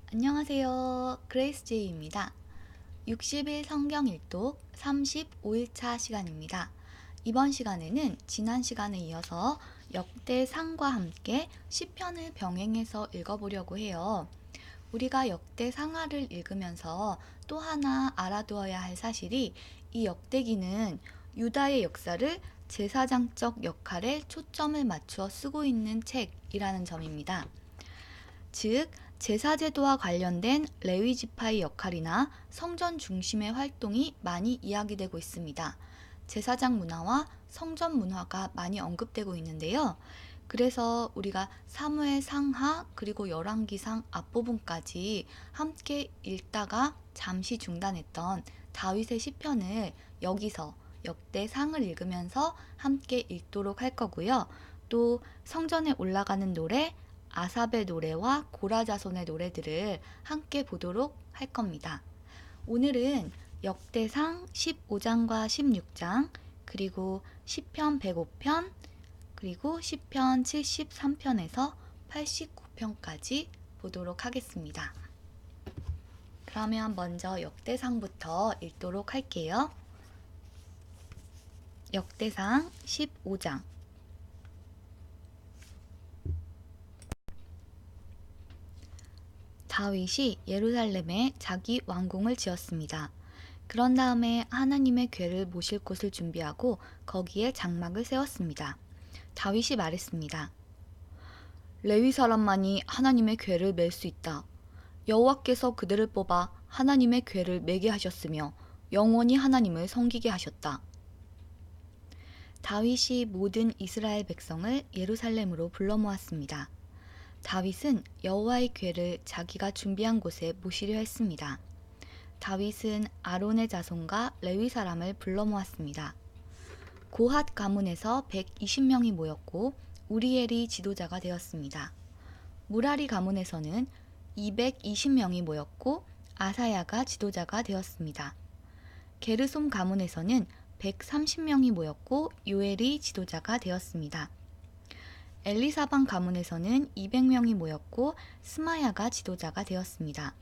안녕하세요. 그레이스 제이입니다. 60일 성경 일독 35일차 시간입니다. 이번 시간에는 지난 시간에 이어서 역대상과 함께 시편을 병행해서 읽어보려고 해요. 우리가 역대상하를 읽으면서 또 하나 알아두어야 할 사실이 이 역대기는 유다의 역사를 제사장적 역할에 초점을 맞추어 쓰고 있는 책이라는 점입니다. 즉, 제사제도와 관련된 레위 지파의 역할이나 성전 중심의 활동이 많이 이야기되고 있습니다. 제사장 문화와 성전 문화가 많이 언급되고 있는데요. 그래서 우리가 사무엘 상하 그리고 열왕기상 앞부분까지 함께 읽다가 잠시 중단했던 다윗의 시편을 여기서 역대상을 읽으면서 함께 읽도록 할 거고요. 또 성전에 올라가는 노래, 아삽의 노래와 고라자손의 노래들을 함께 보도록 할 겁니다. 오늘은 역대상 15장과 16장, 그리고 시편 105편, 그리고 시편 73편에서 89편까지 보도록 하겠습니다. 그러면 먼저 역대상부터 읽도록 할게요. 역대상 15장. 다윗이 예루살렘에 자기 왕궁을 지었습니다. 그런 다음에 하나님의 궤를 모실 곳을 준비하고 거기에 장막을 세웠습니다. 다윗이 말했습니다. 레위 사람만이 하나님의 궤를 맬 수 있다. 여호와께서 그들을 뽑아 하나님의 궤를 매게 하셨으며 영원히 하나님을 섬기게 하셨다. 다윗이 모든 이스라엘 백성을 예루살렘으로 불러 모았습니다. 다윗은 여호와의 궤를 자기가 준비한 곳에 모시려 했습니다. 다윗은 아론의 자손과 레위 사람을 불러 모았습니다. 고핫 가문에서 120명이 모였고 우리엘이 지도자가 되었습니다. 무라리 가문에서는 220명이 모였고 아사야가 지도자가 되었습니다. 게르솜 가문에서는 130명이 모였고 요엘이 지도자가 되었습니다. 엘리사방 가문에서는 200명이 모였고 스마야가 지도자가 되었습니다.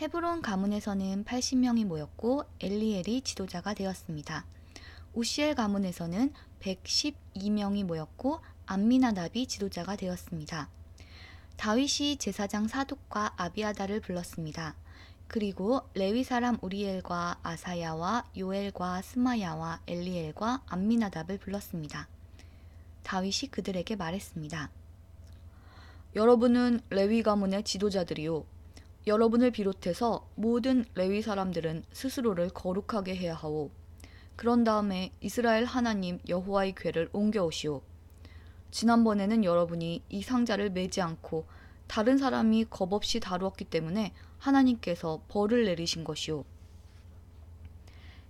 헤브론 가문에서는 80명이 모였고 엘리엘이 지도자가 되었습니다. 우시엘 가문에서는 112명이 모였고 암미나답이 지도자가 되었습니다. 다윗이 제사장 사독과 아비아달을 불렀습니다. 그리고 레위 사람 우리엘과 아사야와 요엘과 스마야와 엘리엘과 암미나답을 불렀습니다. 다윗이 그들에게 말했습니다. 여러분은 레위 가문의 지도자들이요. 여러분을 비롯해서 모든 레위 사람들은 스스로를 거룩하게 해야 하오. 그런 다음에 이스라엘 하나님 여호와의 궤를 옮겨오시오. 지난번에는 여러분이 이 상자를 매지 않고 다른 사람이 겁없이 다루었기 때문에 하나님께서 벌을 내리신 것이오.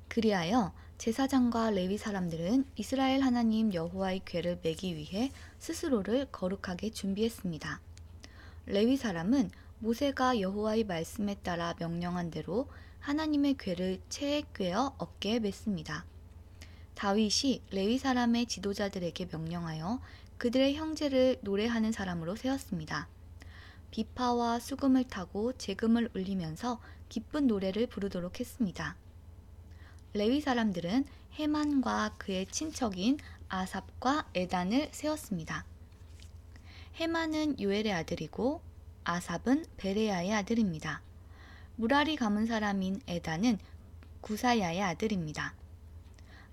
그리하여 제사장과 레위 사람들은 이스라엘 하나님 여호와의 궤를 매기 위해 스스로를 거룩하게 준비했습니다. 레위 사람은 모세가 여호와의 말씀에 따라 명령한 대로 하나님의 궤를 채에 꿰어 어깨에 맸습니다. 다윗이 레위 사람의 지도자들에게 명령하여 그들의 형제를 노래하는 사람으로 세웠습니다. 비파와 수금을 타고 제금을 울리면서 기쁜 노래를 부르도록 했습니다. 레위 사람들은 헤만과 그의 친척인 아삽과 에단을 세웠습니다. 헤만은 요엘의 아들이고 아삽은 베레야의 아들입니다. 무라리 가문 사람인 에단은 구사야의 아들입니다.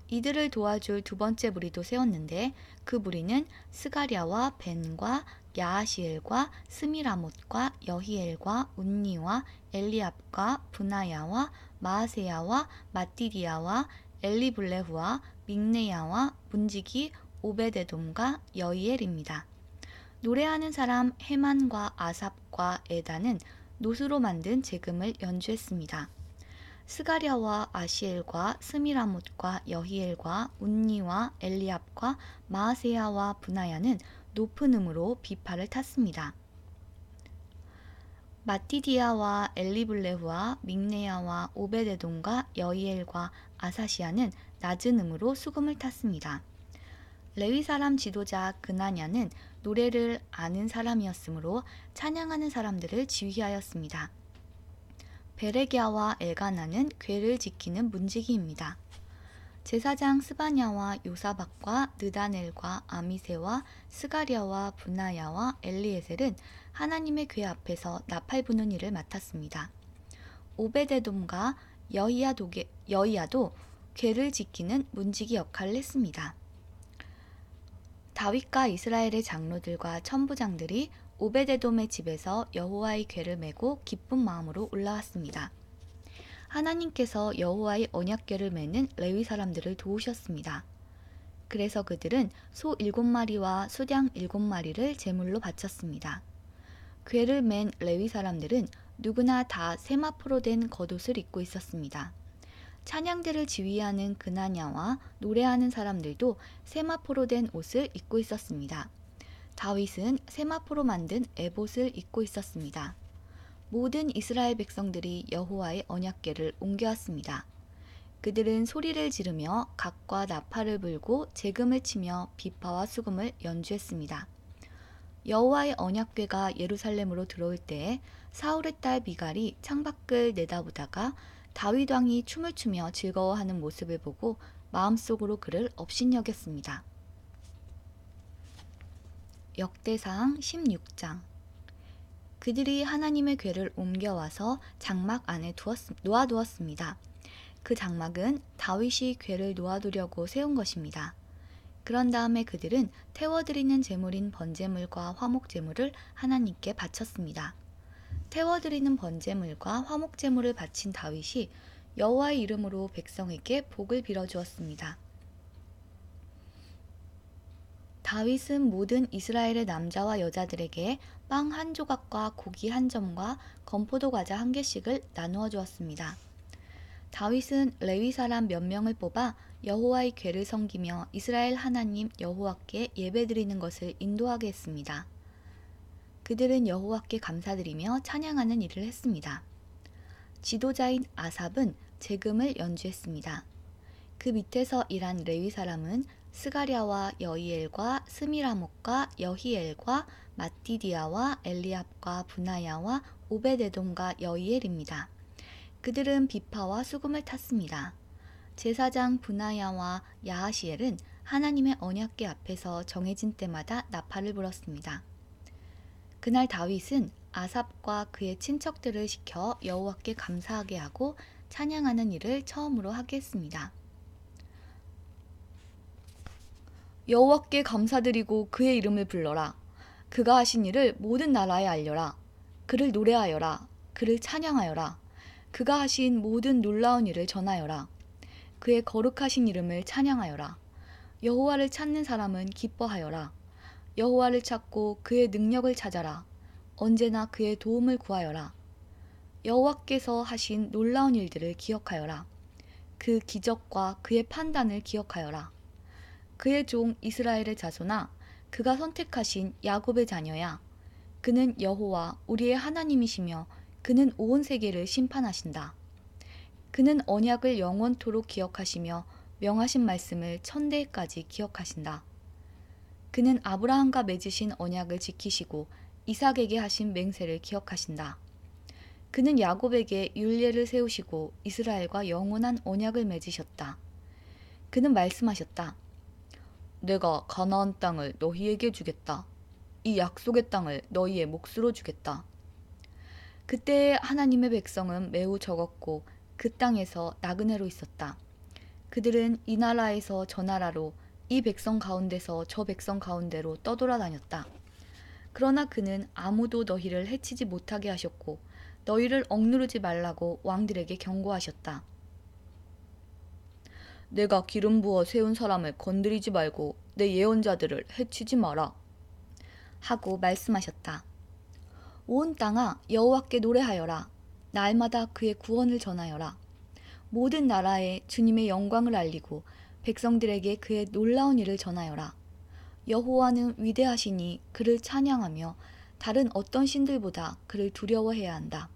이들을 도와줄 두 번째 무리도 세웠는데 그 무리는 스가랴와 벤과 야하시엘과 스미라못과 여히엘과 운니와 엘리압과 분하야와 마아세야와 마띠디야와 엘리블레후와 믹네야와 문지기 오베데돔과 여히엘입니다. 노래하는 사람 헤만과 아삽과 에단은 노수로 만든 제금을 연주했습니다. 스가랴와 아시엘과 스미라못과 여히엘과 운니와 엘리압과 마아세야와 분하야는 높은 음으로 비파를 탔습니다. 마띠디야와 엘리블레후와 믹네야와 오베데돔과 여히엘과 아사시아는 낮은 음으로 수금을 탔습니다. 레위 사람 지도자 그나냐는 노래를 아는 사람이었으므로 찬양하는 사람들을 지휘하였습니다. 베레기야와 엘가나는 궤를 지키는 문지기입니다. 제사장 스바냐와 요사박과 느다넬과 아미세와 스가랴와 분하야와 엘리에셀은 하나님의 궤 앞에서 나팔 부는 일을 맡았습니다. 오베데돔과 여이야도 궤를 지키는 문지기 역할을 했습니다. 다윗과 이스라엘의 장로들과 천부장들이 오베데돔의 집에서 여호와의 궤를 메고 기쁜 마음으로 올라왔습니다. 하나님께서 여호와의 언약궤를 메는 레위 사람들을 도우셨습니다. 그래서 그들은 소 7마리와 수양 7마리를 제물로 바쳤습니다. 궤를 맨 레위 사람들은 누구나 다 세마포로 된 겉옷을 입고 있었습니다. 찬양대를 지휘하는 그나냐와 노래하는 사람들도 세마포로 된 옷을 입고 있었습니다. 다윗은 세마포로 만든 에봇을 입고 있었습니다. 모든 이스라엘 백성들이 여호와의 언약궤를 옮겨왔습니다. 그들은 소리를 지르며 각과 나팔을 불고 재금을 치며 비파와 수금을 연주했습니다. 여호와의 언약궤가 예루살렘으로 들어올 때에 사울의 딸 미갈이 창밖을 내다보다가 다윗 왕이 춤을 추며 즐거워하는 모습을 보고 마음속으로 그를 업신여겼습니다. 역대상 16장. 그들이 하나님의 궤를 옮겨와서 장막 안에 놓아두었습니다. 그 장막은 다윗이 궤를 놓아두려고 세운 것입니다. 그런 다음에 그들은 태워드리는 제물인 번제물과 화목제물을 하나님께 바쳤습니다. 태워드리는 번제물과 화목제물을 바친 다윗이 여호와의 이름으로 백성에게 복을 빌어주었습니다. 다윗은 모든 이스라엘의 남자와 여자들에게 빵 한 조각과 고기 한 점과 건포도 과자 한 개씩을 나누어 주었습니다. 다윗은 레위 사람 몇 명을 뽑아 여호와의 궤를 섬기며 이스라엘 하나님 여호와께 예배드리는 것을 인도하게 했습니다. 그들은 여호와께 감사드리며 찬양하는 일을 했습니다. 지도자인 아삽은 재금을 연주했습니다. 그 밑에서 일한 레위 사람은 스가랴와 여이엘과 스미라목과 여히엘과 마띠디아와 엘리압과 분하야와 오베데돔과 여이엘입니다. 그들은 비파와 수금을 탔습니다. 제사장 분하야와 야하시엘은 하나님의 언약궤 앞에서 정해진 때마다 나팔을 불었습니다. 그날 다윗은 아삽과 그의 친척들을 시켜 여호와께 감사하게 하고 찬양하는 일을 처음으로 하게 했습니다. 여호와께 감사드리고 그의 이름을 불러라. 그가 하신 일을 모든 나라에 알려라. 그를 노래하여라. 그를 찬양하여라. 그가 하신 모든 놀라운 일을 전하여라. 그의 거룩하신 이름을 찬양하여라. 여호와를 찾는 사람은 기뻐하여라. 여호와를 찾고 그의 능력을 찾아라. 언제나 그의 도움을 구하여라. 여호와께서 하신 놀라운 일들을 기억하여라. 그 기적과 그의 판단을 기억하여라. 그의 종 이스라엘의 자손아, 그가 선택하신 야곱의 자녀야. 그는 여호와 우리의 하나님이시며 그는 온 세계를 심판하신다. 그는 언약을 영원토록 기억하시며 명하신 말씀을 천대까지 기억하신다. 그는 아브라함과 맺으신 언약을 지키시고 이삭에게 하신 맹세를 기억하신다. 그는 야곱에게 율례를 세우시고 이스라엘과 영원한 언약을 맺으셨다. 그는 말씀하셨다. 내가 가나안 땅을 너희에게 주겠다. 이 약속의 땅을 너희의 몫으로 주겠다. 그때의 하나님의 백성은 매우 적었고 그 땅에서 나그네로 있었다. 그들은 이 나라에서 저 나라로 이 백성 가운데서 저 백성 가운데로 떠돌아다녔다. 그러나 그는 아무도 너희를 해치지 못하게 하셨고 너희를 억누르지 말라고 왕들에게 경고하셨다. 내가 기름 부어 세운 사람을 건드리지 말고 내 예언자들을 해치지 마라. 하고 말씀하셨다. 온 땅아 여호와께 노래하여라. 날마다 그의 구원을 전하여라. 모든 나라에 주님의 영광을 알리고 백성들에게 그의 놀라운 일을 전하여라. 여호와는 위대하시니 그를 찬양하며 다른 어떤 신들보다 그를 두려워해야 한다.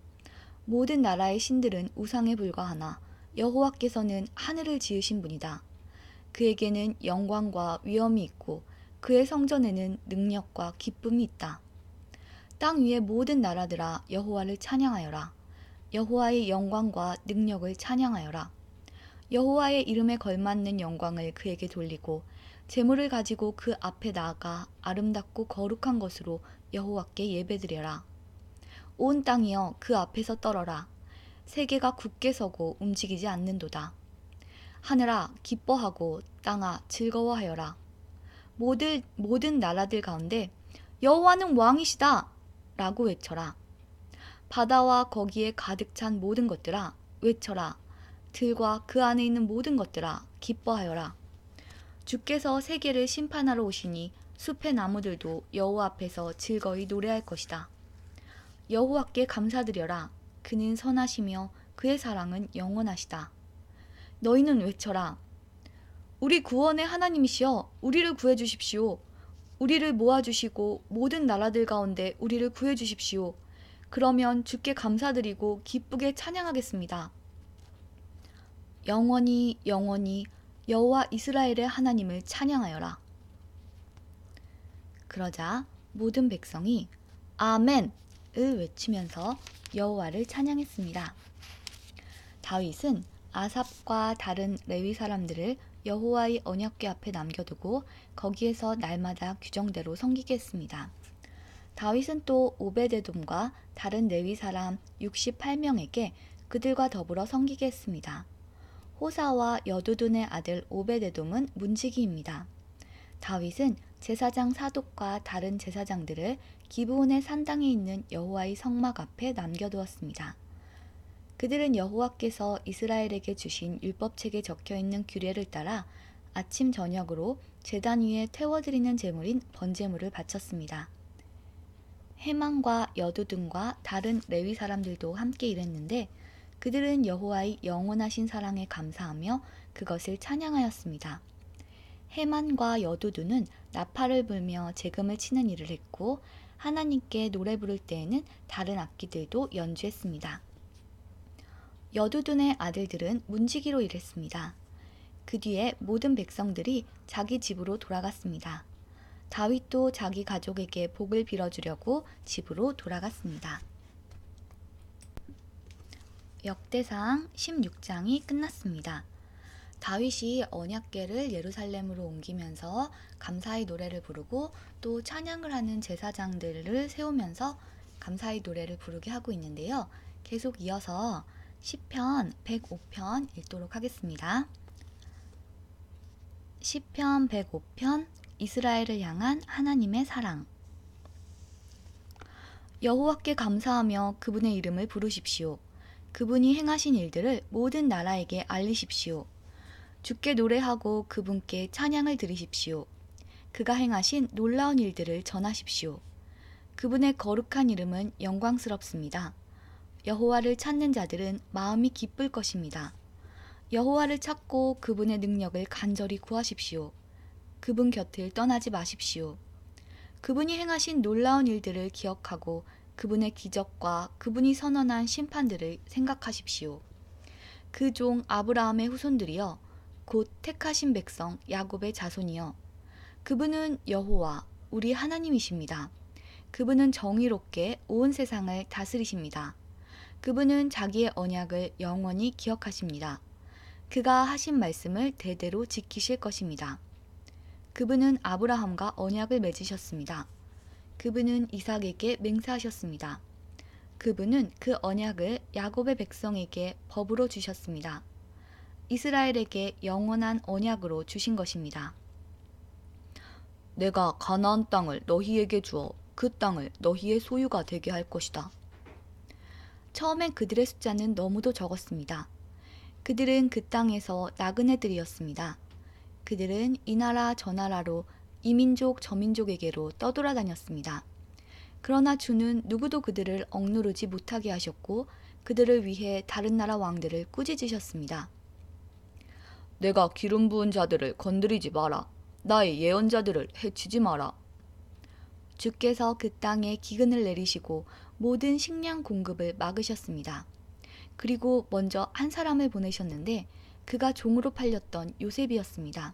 모든 나라의 신들은 우상에 불과하나 여호와께서는 하늘을 지으신 분이다. 그에게는 영광과 위엄이 있고 그의 성전에는 능력과 기쁨이 있다. 땅 위의 모든 나라들아 여호와를 찬양하여라. 여호와의 영광과 능력을 찬양하여라. 여호와의 이름에 걸맞는 영광을 그에게 돌리고 제물을 가지고 그 앞에 나아가 아름답고 거룩한 것으로 여호와께 예배드려라. 온 땅이여 그 앞에서 떨어라. 세계가 굳게 서고 움직이지 않는도다. 하늘아 기뻐하고 땅아 즐거워하여라. 모든 나라들 가운데 여호와는 왕이시다 라고 외쳐라. 바다와 거기에 가득 찬 모든 것들아 외쳐라. 들과 그 안에 있는 모든 것들아 기뻐하여라. 주께서 세계를 심판하러 오시니 숲의 나무들도 여호와 앞에서 즐거이 노래할 것이다. 여호와께 감사드려라. 그는 선하시며 그의 사랑은 영원하시다. 너희는 외쳐라. 우리 구원의 하나님이시여 우리를 구해주십시오. 우리를 모아주시고 모든 나라들 가운데 우리를 구해주십시오. 그러면 주께 감사드리고 기쁘게 찬양하겠습니다. 영원히 영원히 여호와 이스라엘의 하나님을 찬양하여라. 그러자 모든 백성이 아멘을 외치면서 여호와를 찬양했습니다. 다윗은 아삽과 다른 레위 사람들을 여호와의 언약궤 앞에 남겨두고 거기에서 날마다 규정대로 섬기게 했습니다. 다윗은 또 오베데돔과 다른 레위 사람 68명에게 그들과 더불어 섬기게 했습니다. 호사와 여두둔의 아들 오베데돔은 문지기입니다. 다윗은 제사장 사독과 다른 제사장들을 기브온의 산당에 있는 여호와의 성막 앞에 남겨두었습니다. 그들은 여호와께서 이스라엘에게 주신 율법책에 적혀있는 규례를 따라 아침 저녁으로 제단 위에 태워드리는 제물인 번제물을 바쳤습니다. 헤만과 여두둔과 다른 레위 사람들도 함께 일했는데 그들은 여호와의 영원하신 사랑에 감사하며 그것을 찬양하였습니다. 헤만과 여두둔은 나팔을 불며 재금을 치는 일을 했고 하나님께 노래 부를 때에는 다른 악기들도 연주했습니다. 여두둔의 아들들은 문지기로 일했습니다. 그 뒤에 모든 백성들이 자기 집으로 돌아갔습니다. 다윗도 자기 가족에게 복을 빌어주려고 집으로 돌아갔습니다. 역대상 16장이 끝났습니다. 다윗이 언약궤를 예루살렘으로 옮기면서 감사의 노래를 부르고 또 찬양을 하는 제사장들을 세우면서 감사의 노래를 부르게 하고 있는데요. 계속 이어서 시편 105편 읽도록 하겠습니다. 시편 105편 이스라엘을 향한 하나님의 사랑. 여호와께 감사하며 그분의 이름을 부르십시오. 그분이 행하신 일들을 모든 나라에게 알리십시오. 주께 노래하고 그분께 찬양을 드리십시오. 그가 행하신 놀라운 일들을 전하십시오. 그분의 거룩한 이름은 영광스럽습니다. 여호와를 찾는 자들은 마음이 기쁠 것입니다. 여호와를 찾고 그분의 능력을 간절히 구하십시오. 그분 곁을 떠나지 마십시오. 그분이 행하신 놀라운 일들을 기억하고 그분의 기적과 그분이 선언한 심판들을 생각하십시오. 그 종 아브라함의 후손들이여 곧 택하신 백성 야곱의 자손이여 그분은 여호와 우리 하나님이십니다. 그분은 정의롭게 온 세상을 다스리십니다. 그분은 자기의 언약을 영원히 기억하십니다. 그가 하신 말씀을 대대로 지키실 것입니다. 그분은 아브라함과 언약을 맺으셨습니다. 그분은 이삭에게 맹세하셨습니다. 그분은 그 언약을 야곱의 백성에게 법으로 주셨습니다. 이스라엘에게 영원한 언약으로 주신 것입니다. 내가 가나안 땅을 너희에게 주어 그 땅을 너희의 소유가 되게 할 것이다. 처음엔 그들의 숫자는 너무도 적었습니다. 그들은 그 땅에서 나그네들이었습니다. 그들은 이 나라 저 나라로 이 민족 저 민족에게로 떠돌아다녔습니다. 그러나 주는 누구도 그들을 억누르지 못하게 하셨고 그들을 위해 다른 나라 왕들을 꾸짖으셨습니다. 내가 기름 부은 자들을 건드리지 마라. 나의 예언자들을 해치지 마라. 주께서 그 땅에 기근을 내리시고 모든 식량 공급을 막으셨습니다. 그리고 먼저 한 사람을 보내셨는데 그가 종으로 팔렸던 요셉이었습니다.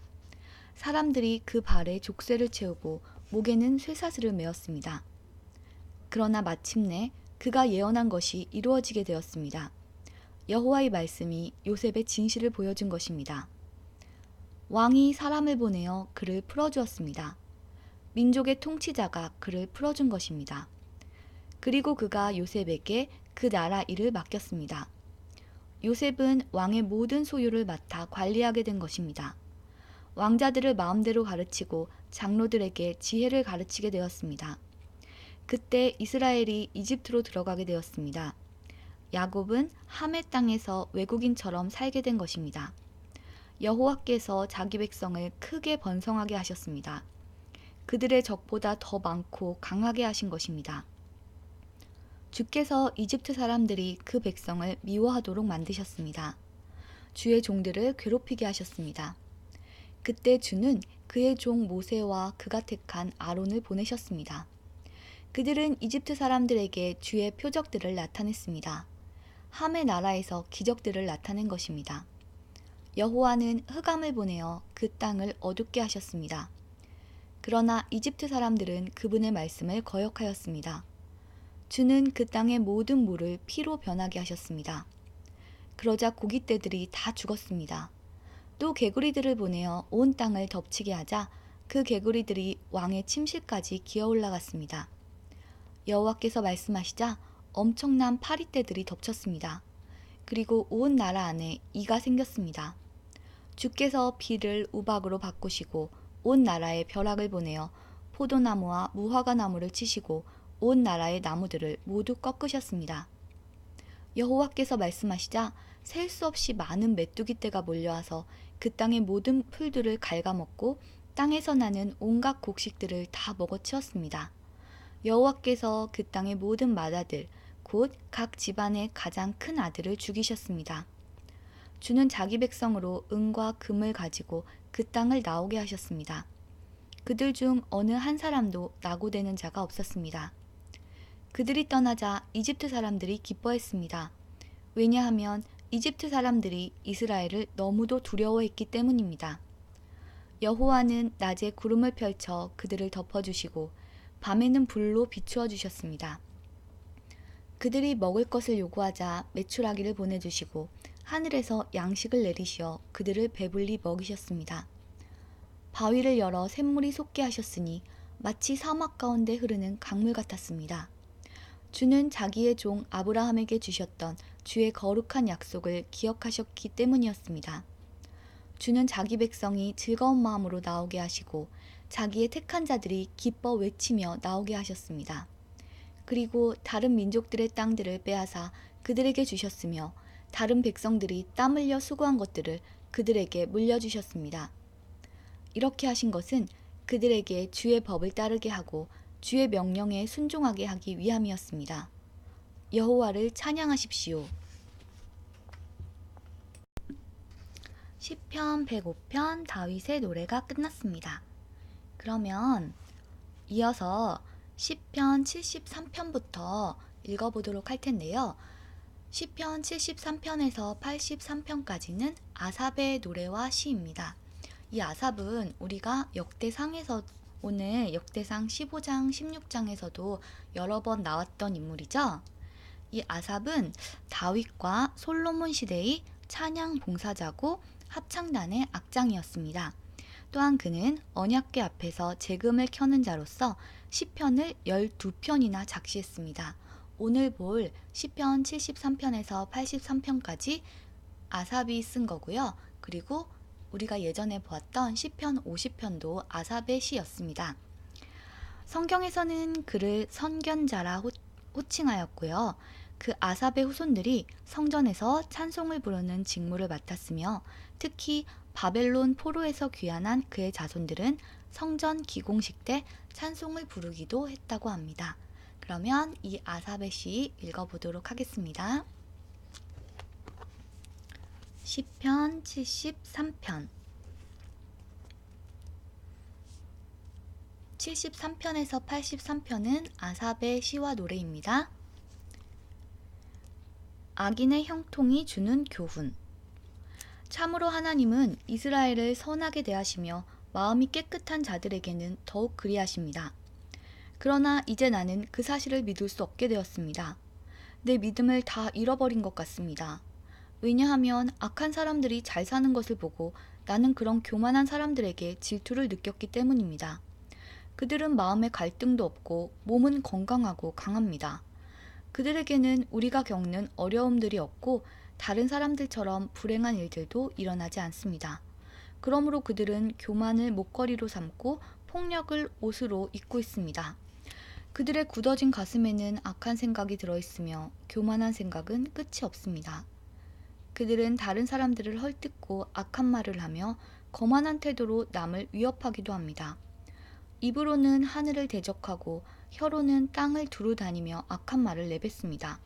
사람들이 그 발에 족쇄를 채우고 목에는 쇠사슬을 메었습니다. 그러나 마침내 그가 예언한 것이 이루어지게 되었습니다. 여호와의 말씀이 요셉의 진실을 보여준 것입니다. 왕이 사람을 보내어 그를 풀어주었습니다. 민족의 통치자가 그를 풀어준 것입니다. 그리고 그가 요셉에게 그 나라 일을 맡겼습니다. 요셉은 왕의 모든 소유를 맡아 관리하게 된 것입니다. 왕자들을 마음대로 가르치고 장로들에게 지혜를 가르치게 되었습니다. 그때 이스라엘이 이집트로 들어가게 되었습니다. 야곱은 함의 땅에서 외국인처럼 살게 된 것입니다. 여호와께서 자기 백성을 크게 번성하게 하셨습니다. 그들의 적보다 더 많고 강하게 하신 것입니다. 주께서 이집트 사람들이 그 백성을 미워하도록 만드셨습니다. 주의 종들을 괴롭히게 하셨습니다. 그때 주는 그의 종 모세와 그가 택한 아론을 보내셨습니다. 그들은 이집트 사람들에게 주의 표적들을 나타냈습니다. 함의 나라에서 기적들을 나타낸 것입니다. 여호와는 흑암을 보내어 그 땅을 어둡게 하셨습니다. 그러나 이집트 사람들은 그분의 말씀을 거역하였습니다. 주는 그 땅의 모든 물을 피로 변하게 하셨습니다. 그러자 고깃떼들이 다 죽었습니다. 또 개구리들을 보내어 온 땅을 덮치게 하자 그 개구리들이 왕의 침실까지 기어 올라갔습니다. 여호와께서 말씀하시자 엄청난 파리떼들이 덮쳤습니다. 그리고 온 나라 안에 이가 생겼습니다. 주께서 비를 우박으로 바꾸시고 온 나라에 벼락을 보내어 포도나무와 무화과 나무를 치시고 온 나라의 나무들을 모두 꺾으셨습니다. 여호와께서 말씀하시자 셀 수 없이 많은 메뚜기떼가 몰려와서 그 땅의 모든 풀들을 갉아먹고 땅에서 나는 온갖 곡식들을 다 먹어치웠습니다. 여호와께서 그 땅의 모든 맏아들 곧 각 집안의 가장 큰 아들을 죽이셨습니다. 주는 자기 백성으로 은과 금을 가지고 그 땅을 나오게 하셨습니다. 그들 중 어느 한 사람도 낙오되는 자가 없었습니다. 그들이 떠나자 이집트 사람들이 기뻐했습니다. 왜냐하면 이집트 사람들이 이스라엘을 너무도 두려워했기 때문입니다. 여호와는 낮에 구름을 펼쳐 그들을 덮어주시고 밤에는 불로 비추어 주셨습니다. 그들이 먹을 것을 요구하자 메추라기를 보내주시고 하늘에서 양식을 내리시어 그들을 배불리 먹이셨습니다. 바위를 열어 샘물이 솟게 하셨으니 마치 사막 가운데 흐르는 강물 같았습니다. 주는 자기의 종 아브라함에게 주셨던 주의 거룩한 약속을 기억하셨기 때문이었습니다. 주는 자기 백성이 즐거운 마음으로 나오게 하시고 자기의 택한 자들이 기뻐 외치며 나오게 하셨습니다. 그리고 다른 민족들의 땅들을 빼앗아 그들에게 주셨으며 다른 백성들이 땀 흘려 수고한 것들을 그들에게 물려주셨습니다. 이렇게 하신 것은 그들에게 주의 법을 따르게 하고 주의 명령에 순종하게 하기 위함이었습니다. 여호와를 찬양하십시오. 시편 105편 다윗의 노래가 끝났습니다. 그러면 이어서 시편 73편부터 읽어보도록 할 텐데요. 시편 73편에서 83편까지는 아삽의 노래와 시입니다. 이 아삽은 우리가 역대상에서 오늘 역대상 15장, 16장에서도 여러 번 나왔던 인물이죠. 이 아삽은 다윗과 솔로몬 시대의 찬양 봉사자고 합창단의 악장이었습니다. 또한 그는 언약궤 앞에서 재금을 켜는 자로서 시편을 12편이나 작시했습니다. 오늘 볼 시편 73편에서 83편까지 아삽이 쓴 거고요. 그리고 우리가 예전에 보았던 시편 50편도 아삽의 시였습니다. 성경에서는 그를 선견자라 호칭하였고요. 그 아삽의 후손들이 성전에서 찬송을 부르는 직무를 맡았으며 특히 바벨론 포로에서 귀환한 그의 자손들은 성전 기공식 때 찬송을 부르기도 했다고 합니다. 그러면 이 아삽의 시 읽어보도록 하겠습니다. 시편 73편 73편에서 83편은 아삽의 시와 노래입니다. 악인의 형통이 주는 교훈. 참으로 하나님은 이스라엘을 선하게 대하시며 마음이 깨끗한 자들에게는 더욱 그리하십니다. 그러나 이제 나는 그 사실을 믿을 수 없게 되었습니다. 내 믿음을 다 잃어버린 것 같습니다. 왜냐하면 악한 사람들이 잘 사는 것을 보고 나는 그런 교만한 사람들에게 질투를 느꼈기 때문입니다. 그들은 마음에 갈등도 없고 몸은 건강하고 강합니다. 그들에게는 우리가 겪는 어려움들이 없고 다른 사람들처럼 불행한 일들도 일어나지 않습니다. 그러므로 그들은 교만을 목걸이로 삼고 폭력을 옷으로 입고 있습니다. 그들의 굳어진 가슴에는 악한 생각이 들어있으며 교만한 생각은 끝이 없습니다. 그들은 다른 사람들을 헐뜯고 악한 말을 하며 거만한 태도로 남을 위협하기도 합니다. 입으로는 하늘을 대적하고 혀로는 땅을 두루 다니며 악한 말을 내뱉습니다.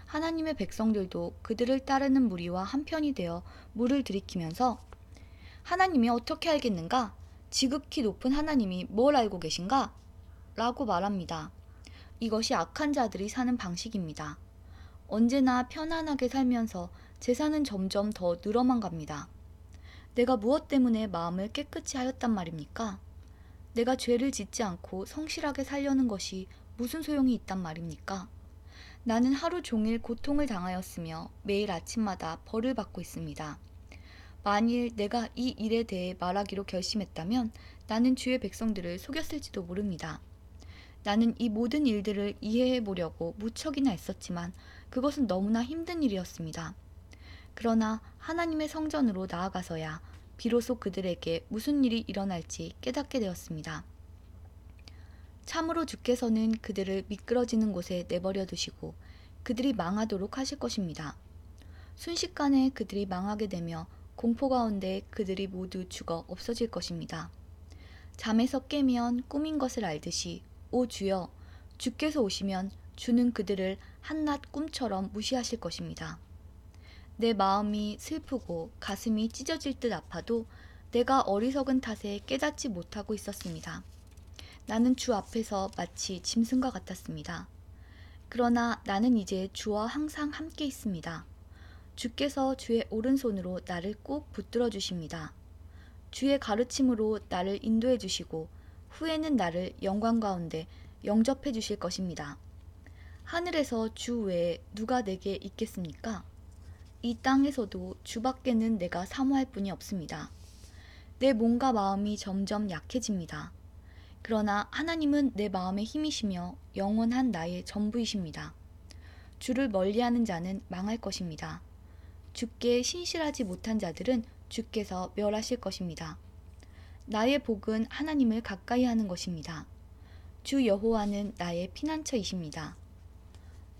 하나님의 백성들도 그들을 따르는 무리와 한편이 되어 물을 들이키면서 하나님이 어떻게 알겠는가? 지극히 높은 하나님이 뭘 알고 계신가? 라고 말합니다. 이것이 악한 자들이 사는 방식입니다. 언제나 편안하게 살면서 재산은 점점 더 늘어만 갑니다. 내가 무엇 때문에 마음을 깨끗이 하였단 말입니까? 내가 죄를 짓지 않고 성실하게 살려는 것이 무슨 소용이 있단 말입니까? 나는 하루 종일 고통을 당하였으며 매일 아침마다 벌을 받고 있습니다. 만일 내가 이 일에 대해 말하기로 결심했다면 나는 주의 백성들을 속였을지도 모릅니다. 나는 이 모든 일들을 이해해 보려고 무척이나 애썼지만 그것은 너무나 힘든 일이었습니다. 그러나 하나님의 성전으로 나아가서야 비로소 그들에게 무슨 일이 일어날지 깨닫게 되었습니다. 참으로 주께서는 그들을 미끄러지는 곳에 내버려 두시고 그들이 망하도록 하실 것입니다. 순식간에 그들이 망하게 되며 공포 가운데 그들이 모두 죽어 없어질 것입니다. 잠에서 깨면 꿈인 것을 알듯이 오 주여, 주께서 오시면 주는 그들을 한낱 꿈처럼 무시하실 것입니다. 내 마음이 슬프고 가슴이 찢어질 듯 아파도 내가 어리석은 탓에 깨닫지 못하고 있었습니다. 나는 주 앞에서 마치 짐승과 같았습니다. 그러나 나는 이제 주와 항상 함께 있습니다. 주께서 주의 오른손으로 나를 꼭 붙들어 주십니다. 주의 가르침으로 나를 인도해 주시고 후에는 나를 영광 가운데 영접해 주실 것입니다. 하늘에서 주 외에 누가 내게 있겠습니까? 이 땅에서도 주밖에는 내가 사모할 분이 없습니다. 내 몸과 마음이 점점 약해집니다. 그러나 하나님은 내 마음의 힘이시며 영원한 나의 전부이십니다. 주를 멀리하는 자는 망할 것입니다. 주께 신실하지 못한 자들은 주께서 멸하실 것입니다. 나의 복은 하나님을 가까이 하는 것입니다. 주 여호와는 나의 피난처이십니다.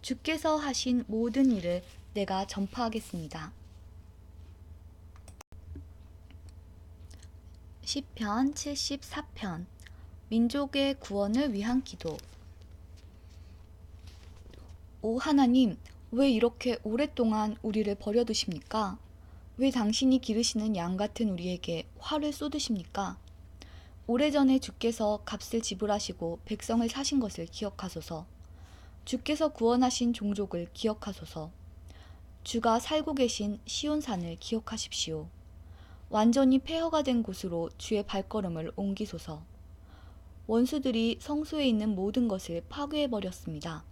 주께서 하신 모든 일을 내가 전파하겠습니다. 시편 74편 민족의 구원을 위한 기도. 오 하나님, 왜 이렇게 오랫동안 우리를 버려두십니까? 왜 당신이 기르시는 양 같은 우리에게 화를 쏟으십니까? 오래전에 주께서 값을 지불하시고 백성을 사신 것을 기억하소서. 주께서 구원하신 종족을 기억하소서. 주가 살고 계신 시온산을 기억하십시오. 완전히 폐허가 된 곳으로 주의 발걸음을 옮기소서. 원수들이 성소에 있는 모든 것을 파괴해버렸습니다.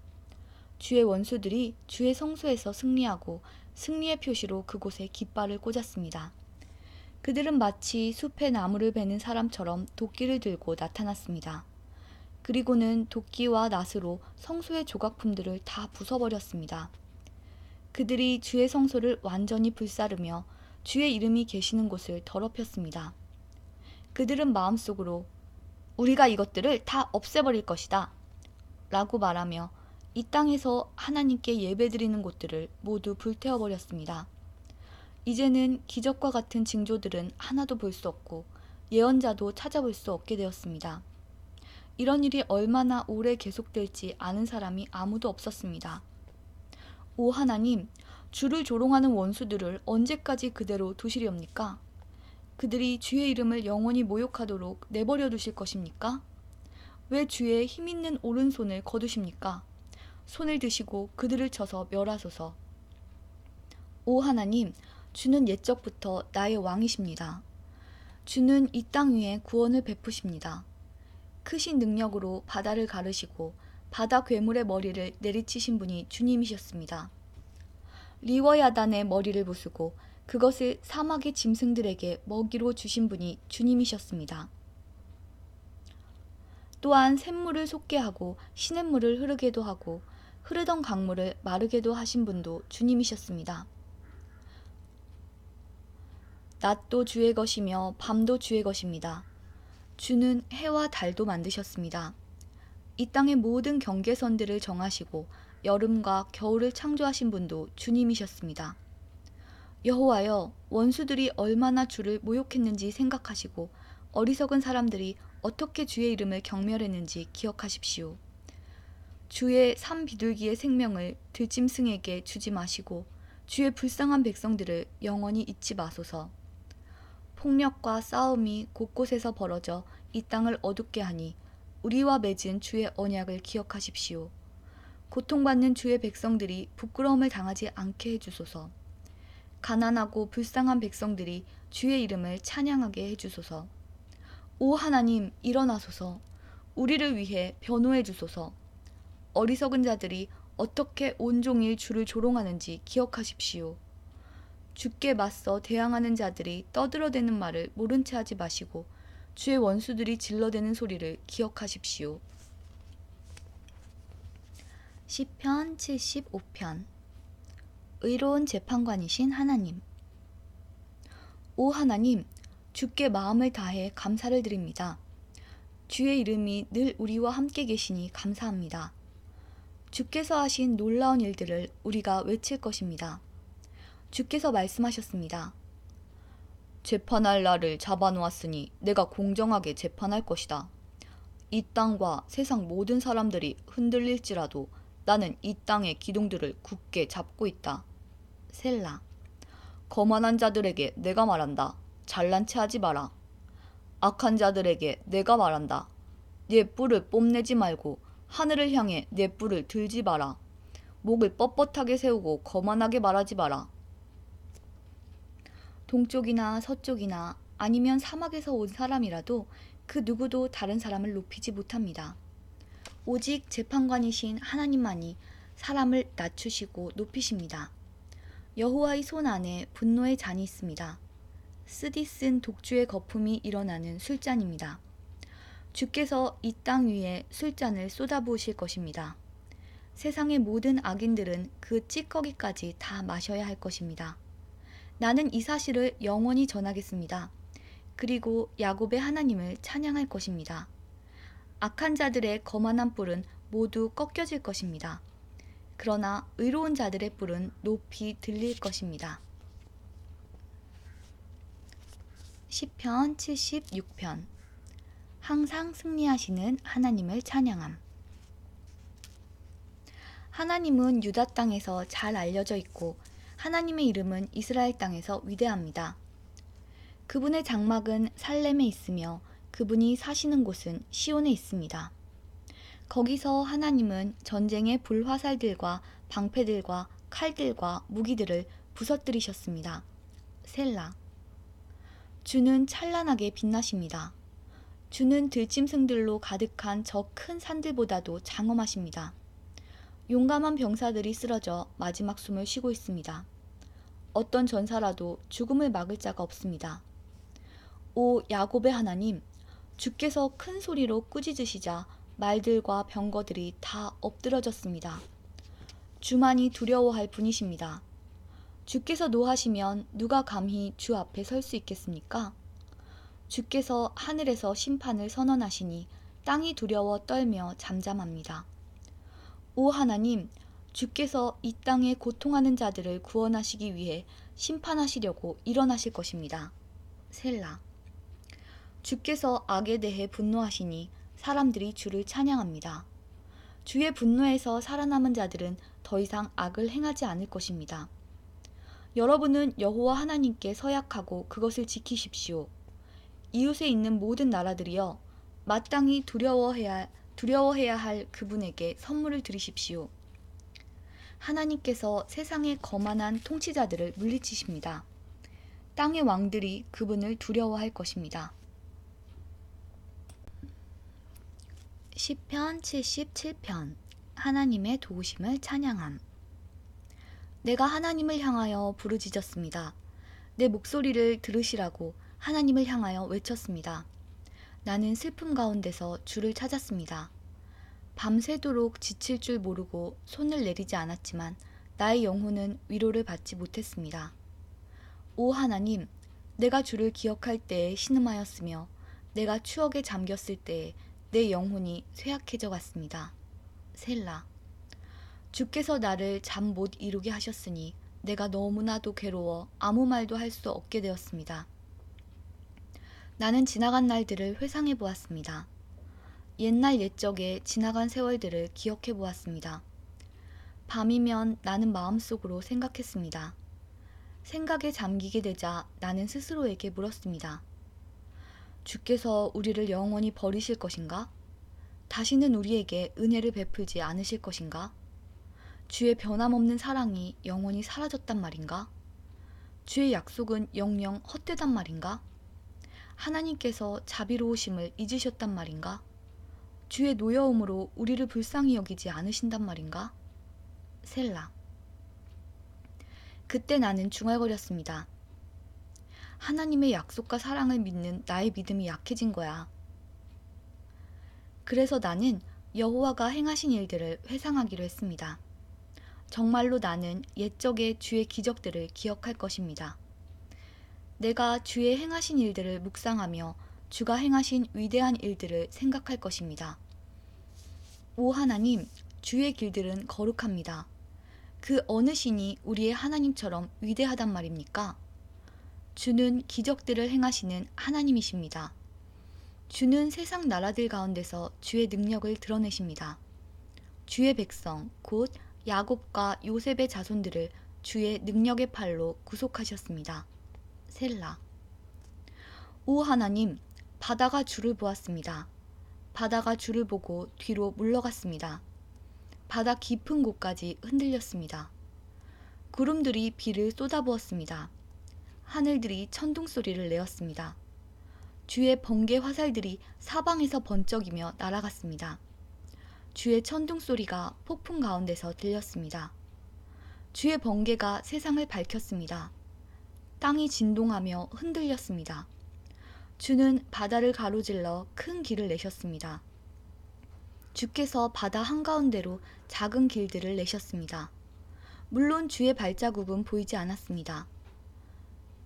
주의 원수들이 주의 성소에서 승리하고 승리의 표시로 그곳에 깃발을 꽂았습니다. 그들은 마치 숲에 나무를 베는 사람처럼 도끼를 들고 나타났습니다. 그리고는 도끼와 낫으로 성소의 조각품들을 다 부숴버렸습니다. 그들이 주의 성소를 완전히 불사르며 주의 이름이 계시는 곳을 더럽혔습니다. 그들은 마음속으로 우리가 이것들을 다 없애버릴 것이다 라고 말하며 이 땅에서 하나님께 예배드리는 곳들을 모두 불태워버렸습니다. 이제는 기적과 같은 징조들은 하나도 볼 수 없고 예언자도 찾아볼 수 없게 되었습니다. 이런 일이 얼마나 오래 계속될지 아는 사람이 아무도 없었습니다. 오 하나님, 주를 조롱하는 원수들을 언제까지 그대로 두시렵니까? 그들이 주의 이름을 영원히 모욕하도록 내버려 두실 것입니까? 왜 주의 힘있는 오른손을 거두십니까? 손을 드시고 그들을 쳐서 멸하소서. 오 하나님, 주는 옛적부터 나의 왕이십니다. 주는 이 땅 위에 구원을 베푸십니다. 크신 능력으로 바다를 가르시고 바다 괴물의 머리를 내리치신 분이 주님이셨습니다. 리워야단의 머리를 부수고 그것을 사막의 짐승들에게 먹이로 주신 분이 주님이셨습니다. 또한 샘물을 솟게 하고 시냇물을 흐르게도 하고 흐르던 강물을 마르게도 하신 분도 주님이셨습니다. 낮도 주의 것이며 밤도 주의 것입니다. 주는 해와 달도 만드셨습니다. 이 땅의 모든 경계선들을 정하시고 여름과 겨울을 창조하신 분도 주님이셨습니다. 여호와여, 원수들이 얼마나 주를 모욕했는지 생각하시고 어리석은 사람들이 어떻게 주의 이름을 경멸했는지 기억하십시오. 주의 산 비둘기의 생명을 들짐승에게 주지 마시고 주의 불쌍한 백성들을 영원히 잊지 마소서. 폭력과 싸움이 곳곳에서 벌어져 이 땅을 어둡게 하니 우리와 맺은 주의 언약을 기억하십시오. 고통받는 주의 백성들이 부끄러움을 당하지 않게 해주소서. 가난하고 불쌍한 백성들이 주의 이름을 찬양하게 해주소서. 오 하나님, 일어나소서. 우리를 위해 변호해 주소서. 어리석은 자들이 어떻게 온종일 주를 조롱하는지 기억하십시오. 주께 맞서 대항하는 자들이 떠들어대는 말을 모른 채 하지 마시고 주의 원수들이 질러대는 소리를 기억하십시오. 시편 75편. 의로운 재판관이신 하나님. 오 하나님, 주께 마음을 다해 감사를 드립니다. 주의 이름이 늘 우리와 함께 계시니 감사합니다. 주께서 하신 놀라운 일들을 우리가 외칠 것입니다. 주께서 말씀하셨습니다. 재판할 날을 잡아놓았으니 내가 공정하게 재판할 것이다. 이 땅과 세상 모든 사람들이 흔들릴지라도 나는 이 땅의 기둥들을 굳게 잡고 있다. 셀라. 거만한 자들에게 내가 말한다. 잘난 체 하지 마라. 악한 자들에게 내가 말한다. 네 뿔을 뽐내지 말고 하늘을 향해 네 뿔을 들지 마라. 목을 뻣뻣하게 세우고 거만하게 말하지 마라. 동쪽이나 서쪽이나 아니면 사막에서 온 사람이라도 그 누구도 다른 사람을 높이지 못합니다. 오직 재판관이신 하나님만이 사람을 낮추시고 높이십니다. 여호와의 손 안에 분노의 잔이 있습니다. 쓰디쓴 독주의 거품이 일어나는 술잔입니다. 주께서 이 땅 위에 술잔을 쏟아부으실 것입니다. 세상의 모든 악인들은 그 찌꺼기까지 다 마셔야 할 것입니다. 나는 이 사실을 영원히 전하겠습니다. 그리고 야곱의 하나님을 찬양할 것입니다. 악한 자들의 거만한 뿔은 모두 꺾여질 것입니다. 그러나 의로운 자들의 뿔은 높이 들릴 것입니다. 시편 76편. 항상 승리하시는 하나님을 찬양함. 하나님은 유다 땅에서 잘 알려져 있고 하나님의 이름은 이스라엘 땅에서 위대합니다. 그분의 장막은 살렘에 있으며 그분이 사시는 곳은 시온에 있습니다. 거기서 하나님은 전쟁의 불화살들과 방패들과 칼들과 무기들을 부서뜨리셨습니다. 셀라. 주는 찬란하게 빛나십니다. 주는 들짐승들로 가득한 저 큰 산들보다도 장엄하십니다. 용감한 병사들이 쓰러져 마지막 숨을 쉬고 있습니다. 어떤 전사라도 죽음을 막을 자가 없습니다. 오 야곱의 하나님, 주께서 큰 소리로 꾸짖으시자 말들과 병거들이 다 엎드러졌습니다. 주만이 두려워할 분이십니다. 주께서 노하시면 누가 감히 주 앞에 설 수 있겠습니까? 주께서 하늘에서 심판을 선언하시니 땅이 두려워 떨며 잠잠합니다. 오 하나님, 주께서 이 땅에 고통하는 자들을 구원하시기 위해 심판하시려고 일어나실 것입니다. 셀라. 주께서 악에 대해 분노하시니 사람들이 주를 찬양합니다. 주의 분노에서 살아남은 자들은 더 이상 악을 행하지 않을 것입니다. 여러분은 여호와 하나님께 서약하고 그것을 지키십시오. 이웃에 있는 모든 나라들이여, 마땅히 두려워해야 할 그분에게 선물을 드리십시오. 하나님께서 세상의 거만한 통치자들을 물리치십니다. 땅의 왕들이 그분을 두려워할 것입니다. 시편 77편 하나님의 도우심을 찬양함. 내가 하나님을 향하여 부르짖었습니다. 내 목소리를 들으시라고 하나님을 향하여 외쳤습니다. 나는 슬픔 가운데서 주를 찾았습니다. 밤새도록 지칠 줄 모르고 손을 내리지 않았지만 나의 영혼은 위로를 받지 못했습니다. 오 하나님, 내가 주를 기억할 때에 신음하였으며 내가 추억에 잠겼을 때에 내 영혼이 쇠약해져 갔습니다. 셀라. 주께서 나를 잠 못 이루게 하셨으니 내가 너무나도 괴로워 아무 말도 할 수 없게 되었습니다. 나는 지나간 날들을 회상해 보았습니다. 옛날 옛적에 지나간 세월들을 기억해 보았습니다. 밤이면 나는 마음속으로 생각했습니다. 생각에 잠기게 되자 나는 스스로에게 물었습니다. 주께서 우리를 영원히 버리실 것인가? 다시는 우리에게 은혜를 베풀지 않으실 것인가? 주의 변함없는 사랑이 영원히 사라졌단 말인가? 주의 약속은 영영 헛되단 말인가? 하나님께서 자비로우심을 잊으셨단 말인가? 주의 노여움으로 우리를 불쌍히 여기지 않으신단 말인가? 셀라. 그때 나는 중얼거렸습니다. 하나님의 약속과 사랑을 믿는 나의 믿음이 약해진 거야. 그래서 나는 여호와가 행하신 일들을 회상하기로 했습니다. 정말로 나는 옛적의 주의 기적들을 기억할 것입니다. 내가 주의 행하신 일들을 묵상하며 주가 행하신 위대한 일들을 생각할 것입니다. 오 하나님, 주의 길들은 거룩합니다. 그 어느 신이 우리의 하나님처럼 위대하단 말입니까? 주는 기적들을 행하시는 하나님이십니다. 주는 세상 나라들 가운데서 주의 능력을 드러내십니다. 주의 백성, 곧 야곱과 요셉의 자손들을 주의 능력의 팔로 구속하셨습니다. 셀라. 오 하나님, 바다가 주를 보았습니다. 바다가 주를 보고 뒤로 물러갔습니다. 바다 깊은 곳까지 흔들렸습니다. 구름들이 비를 쏟아부었습니다. 하늘들이 천둥 소리를 내었습니다. 주의 번개 화살들이 사방에서 번쩍이며 날아갔습니다. 주의 천둥 소리가 폭풍 가운데서 들렸습니다. 주의 번개가 세상을 밝혔습니다. 땅이 진동하며 흔들렸습니다. 주는 바다를 가로질러 큰 길을 내셨습니다. 주께서 바다 한가운데로 작은 길들을 내셨습니다. 물론 주의 발자국은 보이지 않았습니다.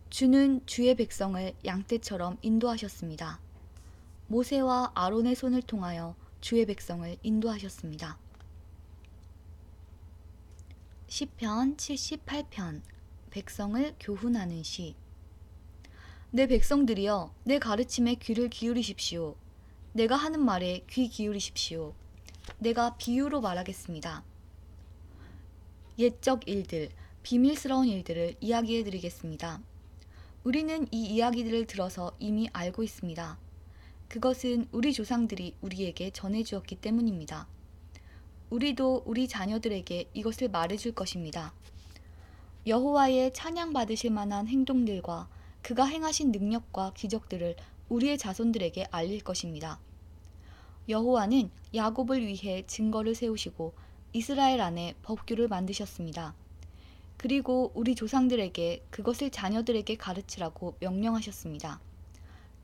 주는 주의 백성을 양떼처럼 인도하셨습니다. 모세와 아론의 손을 통하여 주의 백성을 인도하셨습니다. 시편 78편 백성을 교훈하는 시. 내 백성들이여, 내 가르침에 귀를 기울이십시오. 내가 하는 말에 귀 기울이십시오. 내가 비유로 말하겠습니다. 옛적 일들, 비밀스러운 일들을 이야기해 드리겠습니다. 우리는 이 이야기들을 들어서 이미 알고 있습니다. 그것은 우리 조상들이 우리에게 전해주었기 때문입니다. 우리도 우리 자녀들에게 이것을 말해줄 것입니다. 여호와의 찬양받으실 만한 행동들과 그가 행하신 능력과 기적들을 우리의 자손들에게 알릴 것입니다. 여호와는 야곱을 위해 증거를 세우시고 이스라엘 안에 법규를 만드셨습니다. 그리고 우리 조상들에게 그것을 자녀들에게 가르치라고 명령하셨습니다.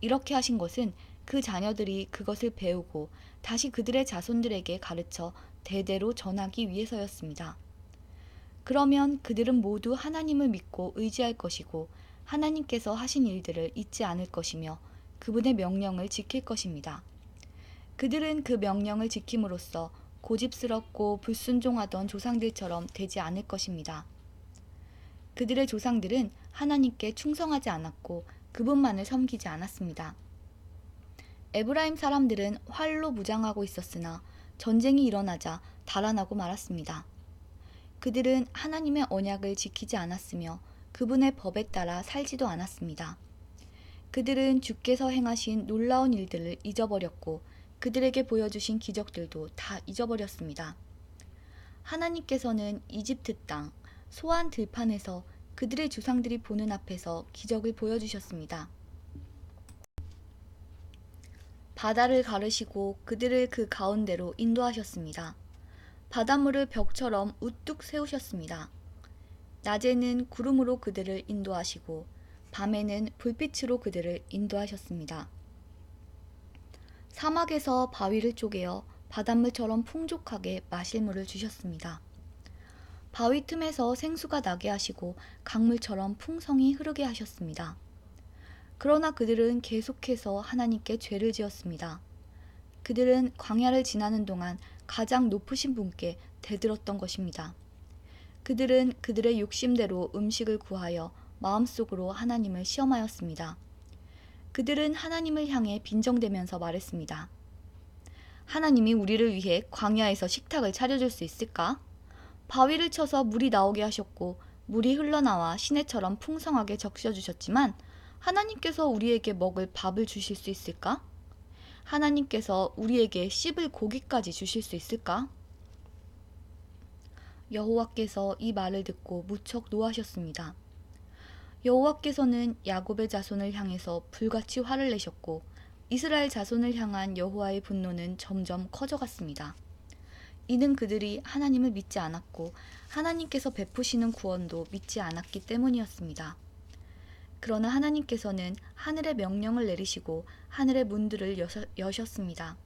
이렇게 하신 것은 그 자녀들이 그것을 배우고 다시 그들의 자손들에게 가르쳐 대대로 전하기 위해서였습니다. 그러면 그들은 모두 하나님을 믿고 의지할 것이고 하나님께서 하신 일들을 잊지 않을 것이며 그분의 명령을 지킬 것입니다. 그들은 그 명령을 지킴으로써 고집스럽고 불순종하던 조상들처럼 되지 않을 것입니다. 그들의 조상들은 하나님께 충성하지 않았고 그분만을 섬기지 않았습니다. 에브라임 사람들은 활로 무장하고 있었으나 전쟁이 일어나자 달아나고 말았습니다. 그들은 하나님의 언약을 지키지 않았으며 그분의 법에 따라 살지도 않았습니다. 그들은 주께서 행하신 놀라운 일들을 잊어버렸고 그들에게 보여주신 기적들도 다 잊어버렸습니다. 하나님께서는 이집트 땅, 소안 들판에서 그들의 조상들이 보는 앞에서 기적을 보여주셨습니다. 바다를 가르시고 그들을 그 가운데로 인도하셨습니다. 바닷물을 벽처럼 우뚝 세우셨습니다. 낮에는 구름으로 그들을 인도하시고 밤에는 불빛으로 그들을 인도하셨습니다. 사막에서 바위를 쪼개어 바닷물처럼 풍족하게 마실 물을 주셨습니다. 바위 틈에서 생수가 나게 하시고 강물처럼 풍성히 흐르게 하셨습니다. 그러나 그들은 계속해서 하나님께 죄를 지었습니다. 그들은 광야를 지나는 동안 가장 높으신 분께 대들었던 것입니다. 그들은 그들의 욕심대로 음식을 구하여 마음속으로 하나님을 시험하였습니다. 그들은 하나님을 향해 빈정대면서 말했습니다. 하나님이 우리를 위해 광야에서 식탁을 차려줄 수 있을까? 바위를 쳐서 물이 나오게 하셨고 물이 흘러나와 시내처럼 풍성하게 적셔주셨지만 하나님께서 우리에게 먹을 밥을 주실 수 있을까? 하나님께서 우리에게 씹을 고기까지 주실 수 있을까? 여호와께서 이 말을 듣고 무척 노하셨습니다. 여호와께서는 야곱의 자손을 향해서 불같이 화를 내셨고 이스라엘 자손을 향한 여호와의 분노는 점점 커져갔습니다. 이는 그들이 하나님을 믿지 않았고 하나님께서 베푸시는 구원도 믿지 않았기 때문이었습니다. 그러나 하나님께서는 하늘의 명령을 내리시고 하늘의 문들을 여셨습니다.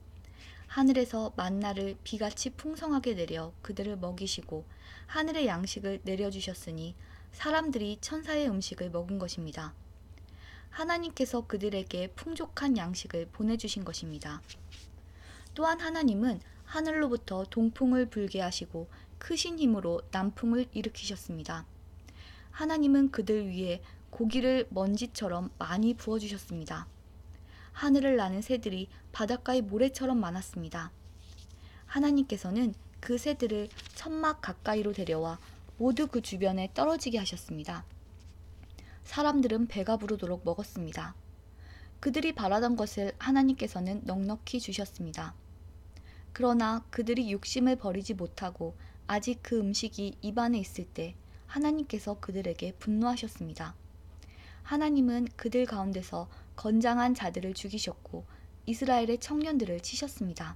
하늘에서 만나를 비같이 풍성하게 내려 그들을 먹이시고 하늘의 양식을 내려주셨으니 사람들이 천사의 음식을 먹은 것입니다. 하나님께서 그들에게 풍족한 양식을 보내주신 것입니다. 또한 하나님은 하늘로부터 동풍을 불게 하시고 크신 힘으로 남풍을 일으키셨습니다. 하나님은 그들 위에 고기를 먼지처럼 많이 부어주셨습니다. 하늘을 나는 새들이 바닷가의 모래처럼 많았습니다. 하나님께서는 그 새들을 천막 가까이로 데려와 모두 그 주변에 떨어지게 하셨습니다. 사람들은 배가 부르도록 먹었습니다. 그들이 바라던 것을 하나님께서는 넉넉히 주셨습니다. 그러나 그들이 욕심을 버리지 못하고 아직 그 음식이 입안에 있을 때 하나님께서 그들에게 분노하셨습니다. 하나님은 그들 가운데서 건장한 자들을 죽이셨고 이스라엘의 청년들을 치셨습니다.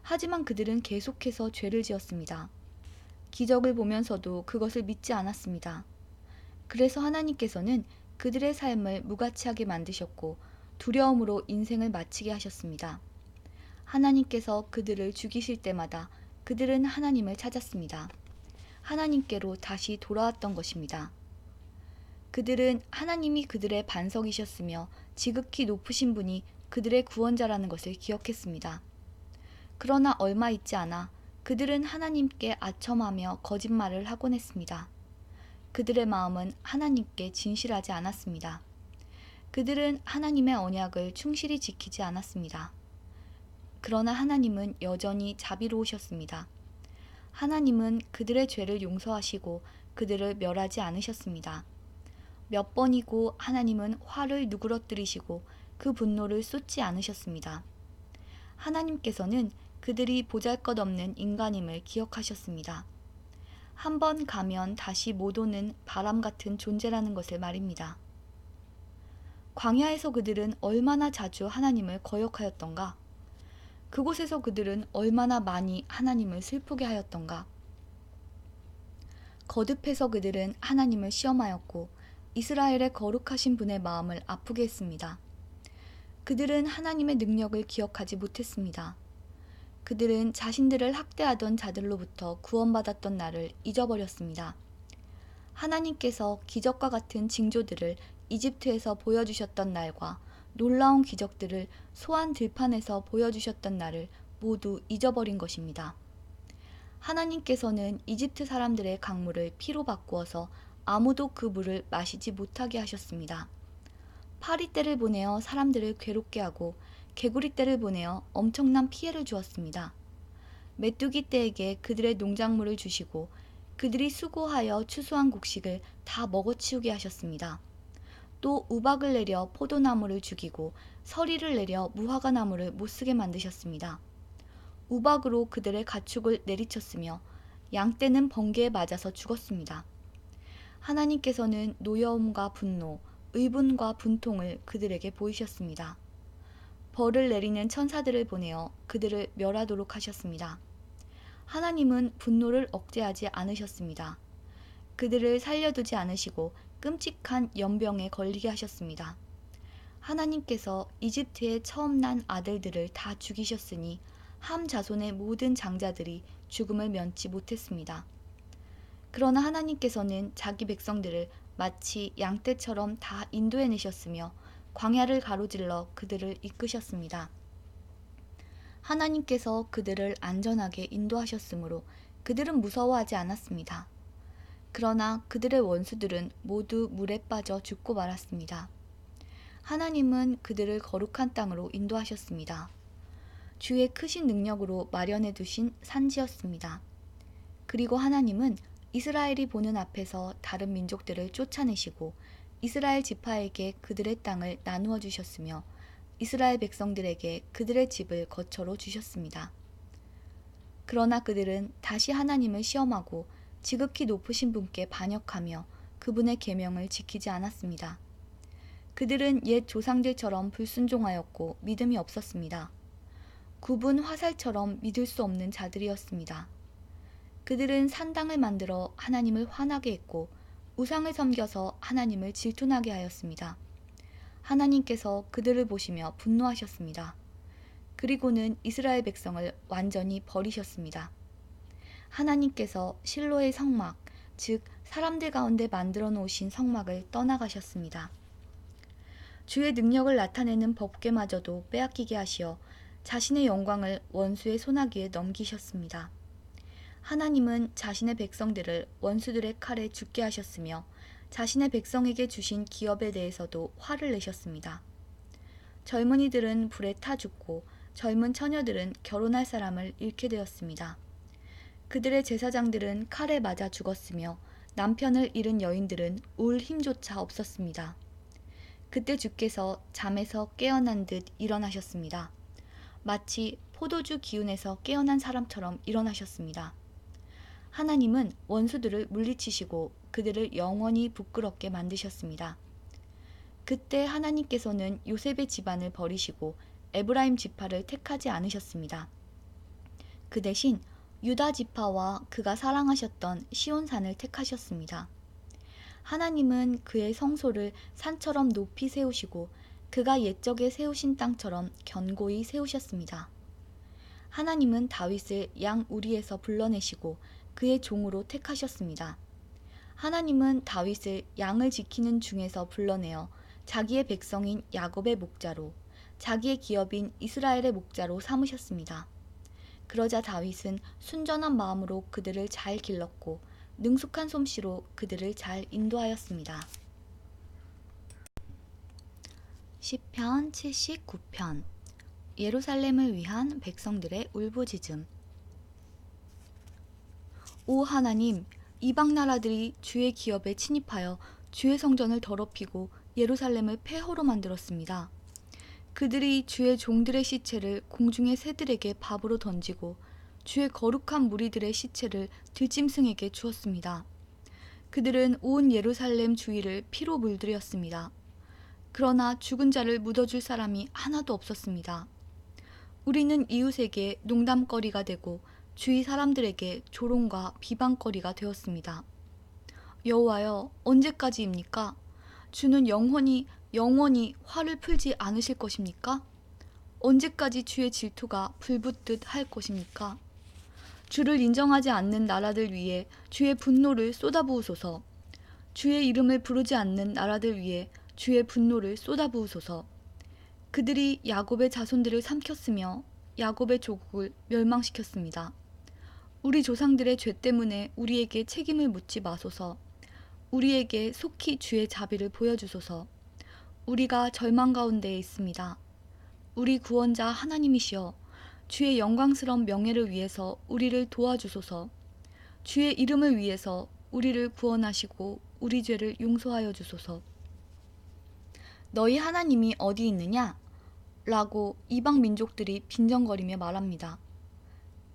하지만 그들은 계속해서 죄를 지었습니다. 기적을 보면서도 그것을 믿지 않았습니다. 그래서 하나님께서는 그들의 삶을 무가치하게 만드셨고 두려움으로 인생을 마치게 하셨습니다. 하나님께서 그들을 죽이실 때마다 그들은 하나님을 찾았습니다. 하나님께로 다시 돌아왔던 것입니다. 그들은 하나님이 그들의 반석이셨으며 지극히 높으신 분이 그들의 구원자라는 것을 기억했습니다. 그러나 얼마 있지 않아 그들은 하나님께 아첨하며 거짓말을 하곤 했습니다. 그들의 마음은 하나님께 진실하지 않았습니다. 그들은 하나님의 언약을 충실히 지키지 않았습니다. 그러나 하나님은 여전히 자비로우셨습니다. 하나님은 그들의 죄를 용서하시고 그들을 멸하지 않으셨습니다. 몇 번이고 하나님은 화를 누그러뜨리시고 그 분노를 쏟지 않으셨습니다. 하나님께서는 그들이 보잘것없는 인간임을 기억하셨습니다. 한 번 가면 다시 못 오는 바람 같은 존재라는 것을 말입니다. 광야에서 그들은 얼마나 자주 하나님을 거역하였던가? 그곳에서 그들은 얼마나 많이 하나님을 슬프게 하였던가? 거듭해서 그들은 하나님을 시험하였고 이스라엘의 거룩하신 분의 마음을 아프게 했습니다. 그들은 하나님의 능력을 기억하지 못했습니다. 그들은 자신들을 학대하던 자들로부터 구원받았던 날을 잊어버렸습니다. 하나님께서 기적과 같은 징조들을 이집트에서 보여주셨던 날과 놀라운 기적들을 소안 들판에서 보여주셨던 날을 모두 잊어버린 것입니다. 하나님께서는 이집트 사람들의 강물을 피로 바꾸어서 아무도 그 물을 마시지 못하게 하셨습니다. 파리떼를 보내어 사람들을 괴롭게 하고 개구리떼를 보내어 엄청난 피해를 주었습니다. 메뚜기 떼에게 그들의 농작물을 주시고 그들이 수고하여 추수한 곡식을 다 먹어치우게 하셨습니다. 또 우박을 내려 포도나무를 죽이고 서리를 내려 무화과나무를 못쓰게 만드셨습니다. 우박으로 그들의 가축을 내리쳤으며 양떼는 번개에 맞아서 죽었습니다. 하나님께서는 노여움과 분노, 의분과 분통을 그들에게 보이셨습니다. 벌을 내리는 천사들을 보내어 그들을 멸하도록 하셨습니다. 하나님은 분노를 억제하지 않으셨습니다. 그들을 살려두지 않으시고 끔찍한 연병에 걸리게 하셨습니다. 하나님께서 이집트에 처음 난 아들들을 다 죽이셨으니 함 자손의 모든 장자들이 죽음을 면치 못했습니다. 그러나 하나님께서는 자기 백성들을 마치 양떼처럼 다 인도해내셨으며 광야를 가로질러 그들을 이끄셨습니다. 하나님께서 그들을 안전하게 인도하셨으므로 그들은 무서워하지 않았습니다. 그러나 그들의 원수들은 모두 물에 빠져 죽고 말았습니다. 하나님은 그들을 거룩한 땅으로 인도하셨습니다. 주의 크신 능력으로 마련해 두신 산지였습니다. 그리고 하나님은 이스라엘이 보는 앞에서 다른 민족들을 쫓아내시고 이스라엘 지파에게 그들의 땅을 나누어 주셨으며 이스라엘 백성들에게 그들의 집을 거처로 주셨습니다. 그러나 그들은 다시 하나님을 시험하고 지극히 높으신 분께 반역하며 그분의 계명을 지키지 않았습니다. 그들은 옛 조상들처럼 불순종하였고 믿음이 없었습니다. 굽은 화살처럼 믿을 수 없는 자들이었습니다. 그들은 산당을 만들어 하나님을 화나게 했고 우상을 섬겨서 하나님을 질투나게 하였습니다. 하나님께서 그들을 보시며 분노하셨습니다. 그리고는 이스라엘 백성을 완전히 버리셨습니다. 하나님께서 실로의 성막, 즉 사람들 가운데 만들어 놓으신 성막을 떠나가셨습니다. 주의 능력을 나타내는 법궤마저도 빼앗기게 하시어 자신의 영광을 원수의 손아귀에 넘기셨습니다. 하나님은 자신의 백성들을 원수들의 칼에 죽게 하셨으며 자신의 백성에게 주신 기업에 대해서도 화를 내셨습니다. 젊은이들은 불에 타 죽고 젊은 처녀들은 결혼할 사람을 잃게 되었습니다. 그들의 제사장들은 칼에 맞아 죽었으며 남편을 잃은 여인들은 울 힘조차 없었습니다. 그때 주께서 잠에서 깨어난 듯 일어나셨습니다. 마치 포도주 기운에서 깨어난 사람처럼 일어나셨습니다. 하나님은 원수들을 물리치시고 그들을 영원히 부끄럽게 만드셨습니다. 그때 하나님께서는 요셉의 집안을 버리시고 에브라임 지파를 택하지 않으셨습니다. 그 대신 유다 지파와 그가 사랑하셨던 시온산을 택하셨습니다. 하나님은 그의 성소를 산처럼 높이 세우시고 그가 옛적에 세우신 땅처럼 견고히 세우셨습니다. 하나님은 다윗을 양 우리에서 불러내시고 그의 종으로 택하셨습니다. 하나님은 다윗을 양을 지키는 중에서 불러내어 자기의 백성인 야곱의 목자로 자기의 기업인 이스라엘의 목자로 삼으셨습니다. 그러자 다윗은 순전한 마음으로 그들을 잘 길렀고 능숙한 솜씨로 그들을 잘 인도하였습니다. 시편 79편 예루살렘을 위한 백성들의 울부짖음. 오 하나님, 이방 나라들이 주의 기업에 침입하여 주의 성전을 더럽히고 예루살렘을 폐허로 만들었습니다. 그들이 주의 종들의 시체를 공중의 새들에게 밥으로 던지고 주의 거룩한 무리들의 시체를 들짐승에게 주었습니다. 그들은 온 예루살렘 주위를 피로 물들였습니다. 그러나 죽은 자를 묻어줄 사람이 하나도 없었습니다. 우리는 이웃에게 농담거리가 되고 주위 사람들에게 조롱과 비방거리가 되었습니다. 여호와여, 언제까지입니까? 주는 영원히 화를 풀지 않으실 것입니까? 언제까지 주의 질투가 불붙듯 할 것입니까? 주를 인정하지 않는 나라들 위에 주의 분노를 쏟아부으소서. 주의 이름을 부르지 않는 나라들 위에 주의 분노를 쏟아부으소서. 그들이 야곱의 자손들을 삼켰으며 야곱의 조국을 멸망시켰습니다. 우리 조상들의 죄 때문에 우리에게 책임을 묻지 마소서. 우리에게 속히 주의 자비를 보여주소서. 우리가 절망 가운데에 있습니다. 우리 구원자 하나님이시여, 주의 영광스러운 명예를 위해서 우리를 도와주소서. 주의 이름을 위해서 우리를 구원하시고 우리 죄를 용서하여 주소서. 너희 하나님이 어디 있느냐? 라고 이방 민족들이 빈정거리며 말합니다.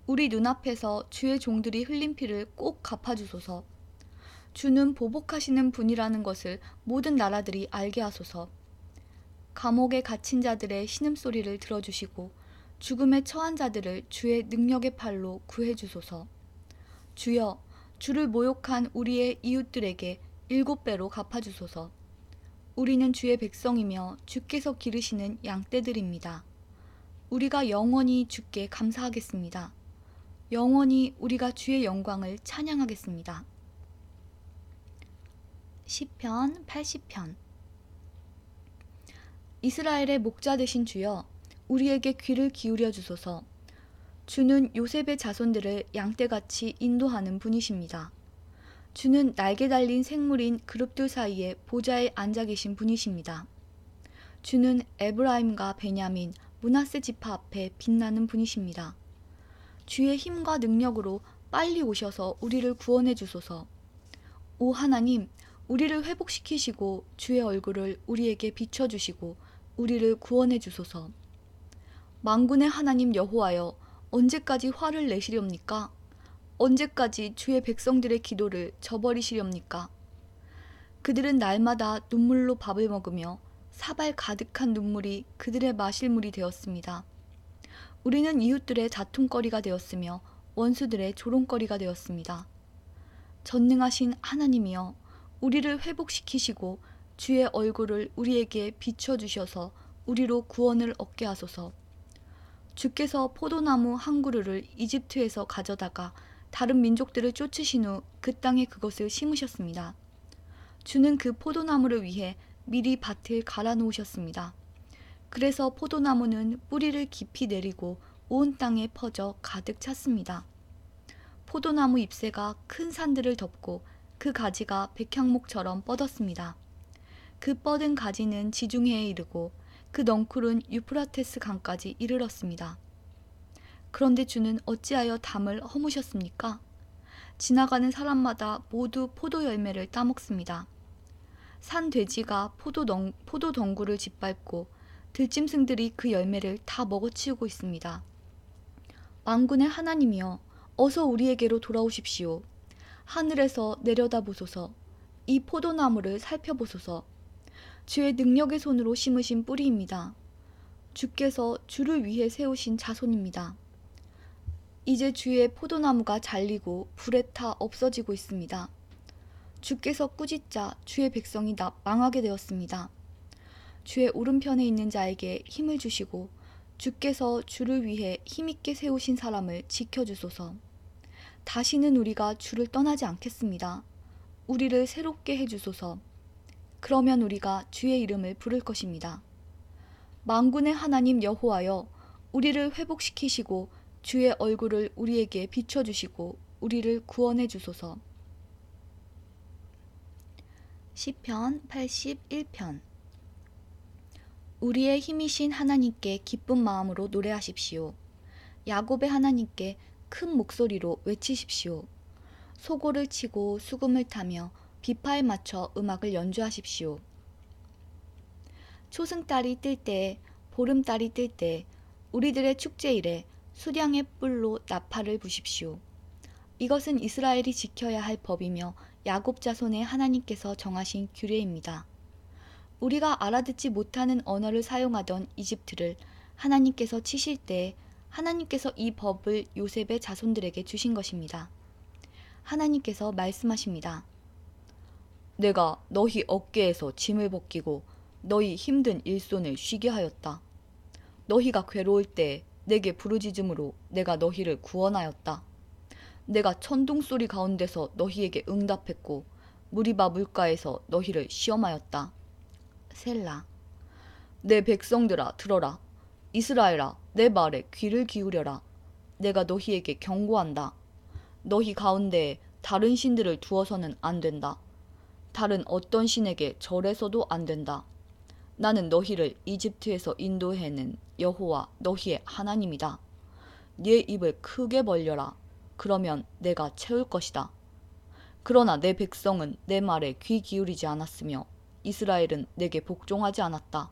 우리 눈앞에서 주의 종들이 흘린 피를 꼭 갚아주소서. 주는 보복하시는 분이라는 것을 모든 나라들이 알게 하소서. 감옥에 갇힌 자들의 신음소리를 들어주시고 죽음에 처한 자들을 주의 능력의 팔로 구해주소서. 주여, 주를 모욕한 우리의 이웃들에게 7배로 갚아주소서. 우리는 주의 백성이며 주께서 기르시는 양떼들입니다. 우리가 영원히 주께 감사하겠습니다. 영원히 우리가 주의 영광을 찬양하겠습니다. 시편 80편. 이스라엘의 목자 되신 주여, 우리에게 귀를 기울여 주소서. 주는 요셉의 자손들을 양떼같이 인도하는 분이십니다. 주는 날개 달린 생물인 그룹들 사이에 보좌에 앉아 계신 분이십니다. 주는 에브라임과 베냐민, 므낫세 지파 앞에 빛나는 분이십니다. 주의 힘과 능력으로 빨리 오셔서 우리를 구원해 주소서. 오 하나님, 우리를 회복시키시고 주의 얼굴을 우리에게 비춰주시고 우리를 구원해 주소서. 만군의 하나님 여호와여, 언제까지 화를 내시렵니까? 언제까지 주의 백성들의 기도를 저버리시렵니까? 그들은 날마다 눈물로 밥을 먹으며 사발 가득한 눈물이 그들의 마실 물이 되었습니다. 우리는 이웃들의 다툼거리가 되었으며 원수들의 조롱거리가 되었습니다. 전능하신 하나님이여, 우리를 회복시키시고 주의 얼굴을 우리에게 비춰주셔서 우리로 구원을 얻게 하소서. 주께서 포도나무 한 그루를 이집트에서 가져다가 다른 민족들을 쫓으신 후 그 땅에 그것을 심으셨습니다. 주는 그 포도나무를 위해 미리 밭을 갈아 놓으셨습니다. 그래서 포도나무는 뿌리를 깊이 내리고 온 땅에 퍼져 가득 찼습니다. 포도나무 잎새가 큰 산들을 덮고 그 가지가 백향목처럼 뻗었습니다. 그 뻗은 가지는 지중해에 이르고 그 넝쿨은 유프라테스 강까지 이르렀습니다. 그런데 주는 어찌하여 담을 허무셨습니까? 지나가는 사람마다 모두 포도 열매를 따먹습니다. 산 돼지가 포도 덩굴을 짓밟고 들짐승들이 그 열매를 다 먹어치우고 있습니다. 만군의 하나님이여, 어서 우리에게로 돌아오십시오. 하늘에서 내려다보소서. 이 포도나무를 살펴보소서. 주의 능력의 손으로 심으신 뿌리입니다. 주께서 주를 위해 세우신 자손입니다. 이제 주의 포도나무가 잘리고 불에 타 없어지고 있습니다. 주께서 꾸짖자 주의 백성이 망하게 되었습니다. 주의 오른편에 있는 자에게 힘을 주시고 주께서 주를 위해 힘있게 세우신 사람을 지켜주소서. 다시는 우리가 주를 떠나지 않겠습니다. 우리를 새롭게 해주소서. 그러면 우리가 주의 이름을 부를 것입니다. 만군의 하나님 여호와여, 우리를 회복시키시고 주의 얼굴을 우리에게 비춰주시고 우리를 구원해 주소서. 시편 81편. 우리의 힘이신 하나님께 기쁜 마음으로 노래하십시오. 야곱의 하나님께 큰 목소리로 외치십시오. 소고를 치고 수금을 타며 비파에 맞춰 음악을 연주하십시오. 초승달이 뜰 때에, 보름달이 뜰 때에, 우리들의 축제일에 수량의 뿔로 나팔을 부십시오. 이것은 이스라엘이 지켜야 할 법이며 야곱 자손의 하나님께서 정하신 규례입니다. 우리가 알아듣지 못하는 언어를 사용하던 이집트를 하나님께서 치실 때에 하나님께서 이 법을 요셉의 자손들에게 주신 것입니다. 하나님께서 말씀하십니다. 내가 너희 어깨에서 짐을 벗기고 너희 힘든 일손을 쉬게 하였다. 너희가 괴로울 때 내게 부르짖음으로 내가 너희를 구원하였다. 내가 천둥소리 가운데서 너희에게 응답했고 무리바 물가에서 너희를 시험하였다. 셀라. 내 백성들아 들어라. 이스라엘아 내 말에 귀를 기울여라. 내가 너희에게 경고한다. 너희 가운데에 다른 신들을 두어서는 안 된다. 다른 어떤 신에게 절해서도 안 된다. 나는 너희를 이집트에서 인도해낸 여호와 너희의 하나님이다. 네 입을 크게 벌려라. 그러면 내가 채울 것이다. 그러나 내 백성은 내 말에 귀 기울이지 않았으며 이스라엘은 내게 복종하지 않았다.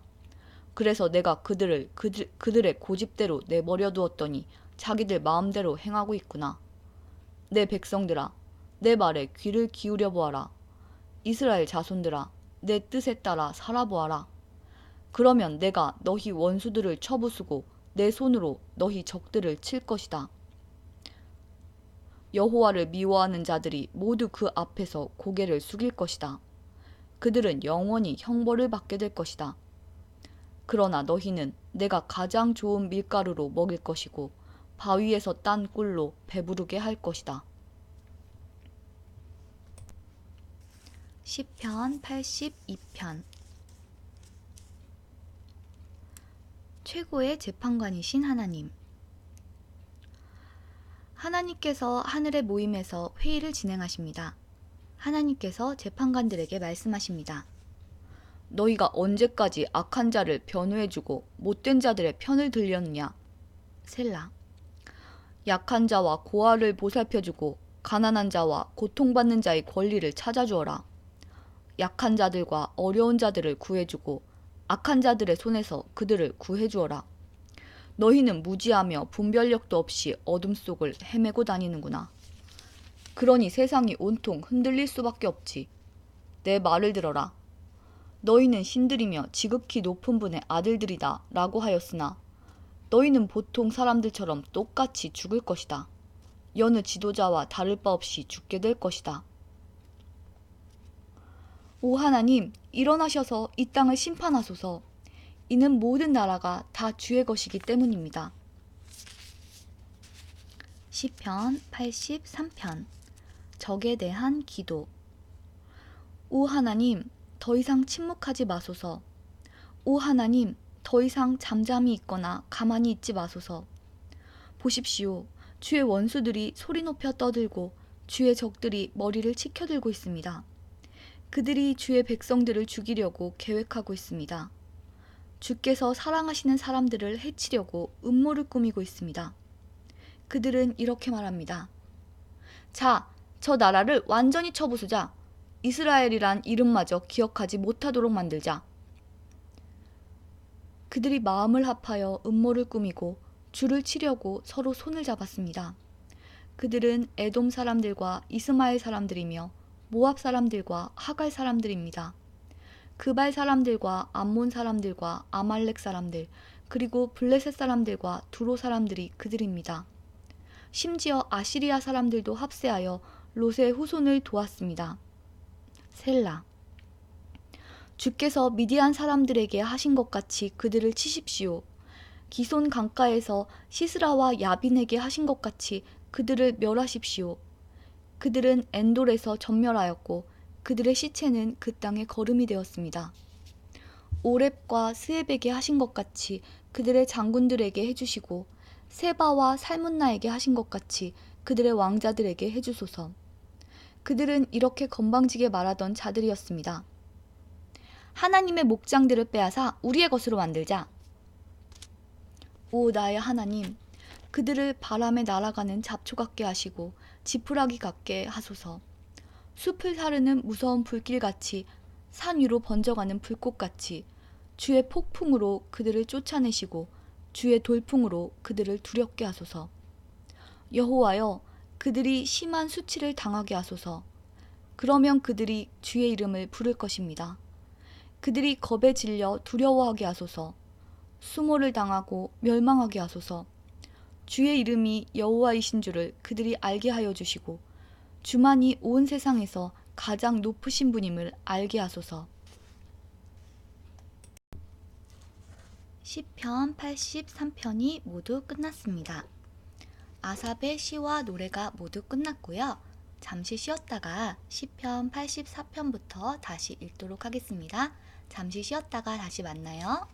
그래서 내가 그들의 고집대로 내버려 두었더니 자기들 마음대로 행하고 있구나. 내 백성들아, 내 말에 귀를 기울여 보아라. 이스라엘 자손들아, 내 뜻에 따라 살아보아라. 그러면 내가 너희 원수들을 쳐부수고 내 손으로 너희 적들을 칠 것이다. 여호와를 미워하는 자들이 모두 그 앞에서 고개를 숙일 것이다. 그들은 영원히 형벌을 받게 될 것이다. 그러나 너희는 내가 가장 좋은 밀가루로 먹일 것이고 바위에서 딴 꿀로 배부르게 할 것이다. 시편 82편. 최고의 재판관이신 하나님. 하나님께서 하늘의 모임에서 회의를 진행하십니다. 하나님께서 재판관들에게 말씀하십니다. 너희가 언제까지 악한 자를 변호해주고 못된 자들의 편을 들렸느냐? 셀라. 약한 자와 고아를 보살펴주고 가난한 자와 고통받는 자의 권리를 찾아주어라. 약한 자들과 어려운 자들을 구해주고 악한 자들의 손에서 그들을 구해주어라. 너희는 무지하며 분별력도 없이 어둠 속을 헤매고 다니는구나. 그러니 세상이 온통 흔들릴 수밖에 없지. 내 말을 들어라. 너희는 신들이며 지극히 높은 분의 아들들이다 라고 하였으나 너희는 보통 사람들처럼 똑같이 죽을 것이다. 여느 지도자와 다를 바 없이 죽게 될 것이다. 오 하나님, 일어나셔서 이 땅을 심판하소서. 이는 모든 나라가 다 주의 것이기 때문입니다. 시편 83편. 적에 대한 기도. 오 하나님, 더 이상 침묵하지 마소서. 오 하나님, 더 이상 잠잠히 있거나 가만히 있지 마소서. 보십시오. 주의 원수들이 소리 높여 떠들고 주의 적들이 머리를 치켜들고 있습니다. 그들이 주의 백성들을 죽이려고 계획하고 있습니다. 주께서 사랑하시는 사람들을 해치려고 음모를 꾸미고 있습니다. 그들은 이렇게 말합니다. 자, 저 나라를 완전히 쳐부수자. 이스라엘이란 이름마저 기억하지 못하도록 만들자. 그들이 마음을 합하여 음모를 꾸미고 주를 치려고 서로 손을 잡았습니다. 그들은 에돔 사람들과 이스마엘 사람들이며 모압 사람들과 하갈 사람들입니다. 그발 사람들과 암몬 사람들과 아말렉 사람들, 그리고 블레셋 사람들과 두로 사람들이 그들입니다. 심지어 아시리아 사람들도 합세하여 롯의 후손을 도왔습니다. 셀라. 주께서 미디안 사람들에게 하신 것 같이 그들을 치십시오. 기손 강가에서 시스라와 야빈에게 하신 것 같이 그들을 멸하십시오. 그들은 엔돌에서 전멸하였고 그들의 시체는 그 땅에 거름이 되었습니다. 오렙과 스앱에게 하신 것 같이 그들의 장군들에게 해주시고 세바와 살문나에게 하신 것 같이 그들의 왕자들에게 해주소서. 그들은 이렇게 건방지게 말하던 자들이었습니다. 하나님의 목장들을 빼앗아 우리의 것으로 만들자. 오 나의 하나님, 그들을 바람에 날아가는 잡초 같게 하시고 지푸라기 같게 하소서. 숲을 사르는 무서운 불길같이 산 위로 번져가는 불꽃같이 주의 폭풍으로 그들을 쫓아내시고 주의 돌풍으로 그들을 두렵게 하소서. 여호와여, 그들이 심한 수치를 당하게 하소서. 그러면 그들이 주의 이름을 부를 것입니다. 그들이 겁에 질려 두려워하게 하소서. 수모를 당하고 멸망하게 하소서. 주의 이름이 여호와이신 줄을 그들이 알게 하여 주시고 주만이 온 세상에서 가장 높으신 분임을 알게 하소서. 시편 83편이 모두 끝났습니다. 아삽의 시와 노래가 모두 끝났고요. 잠시 쉬었다가 시편 84편부터 다시 읽도록 하겠습니다. 잠시 쉬었다가 다시 만나요.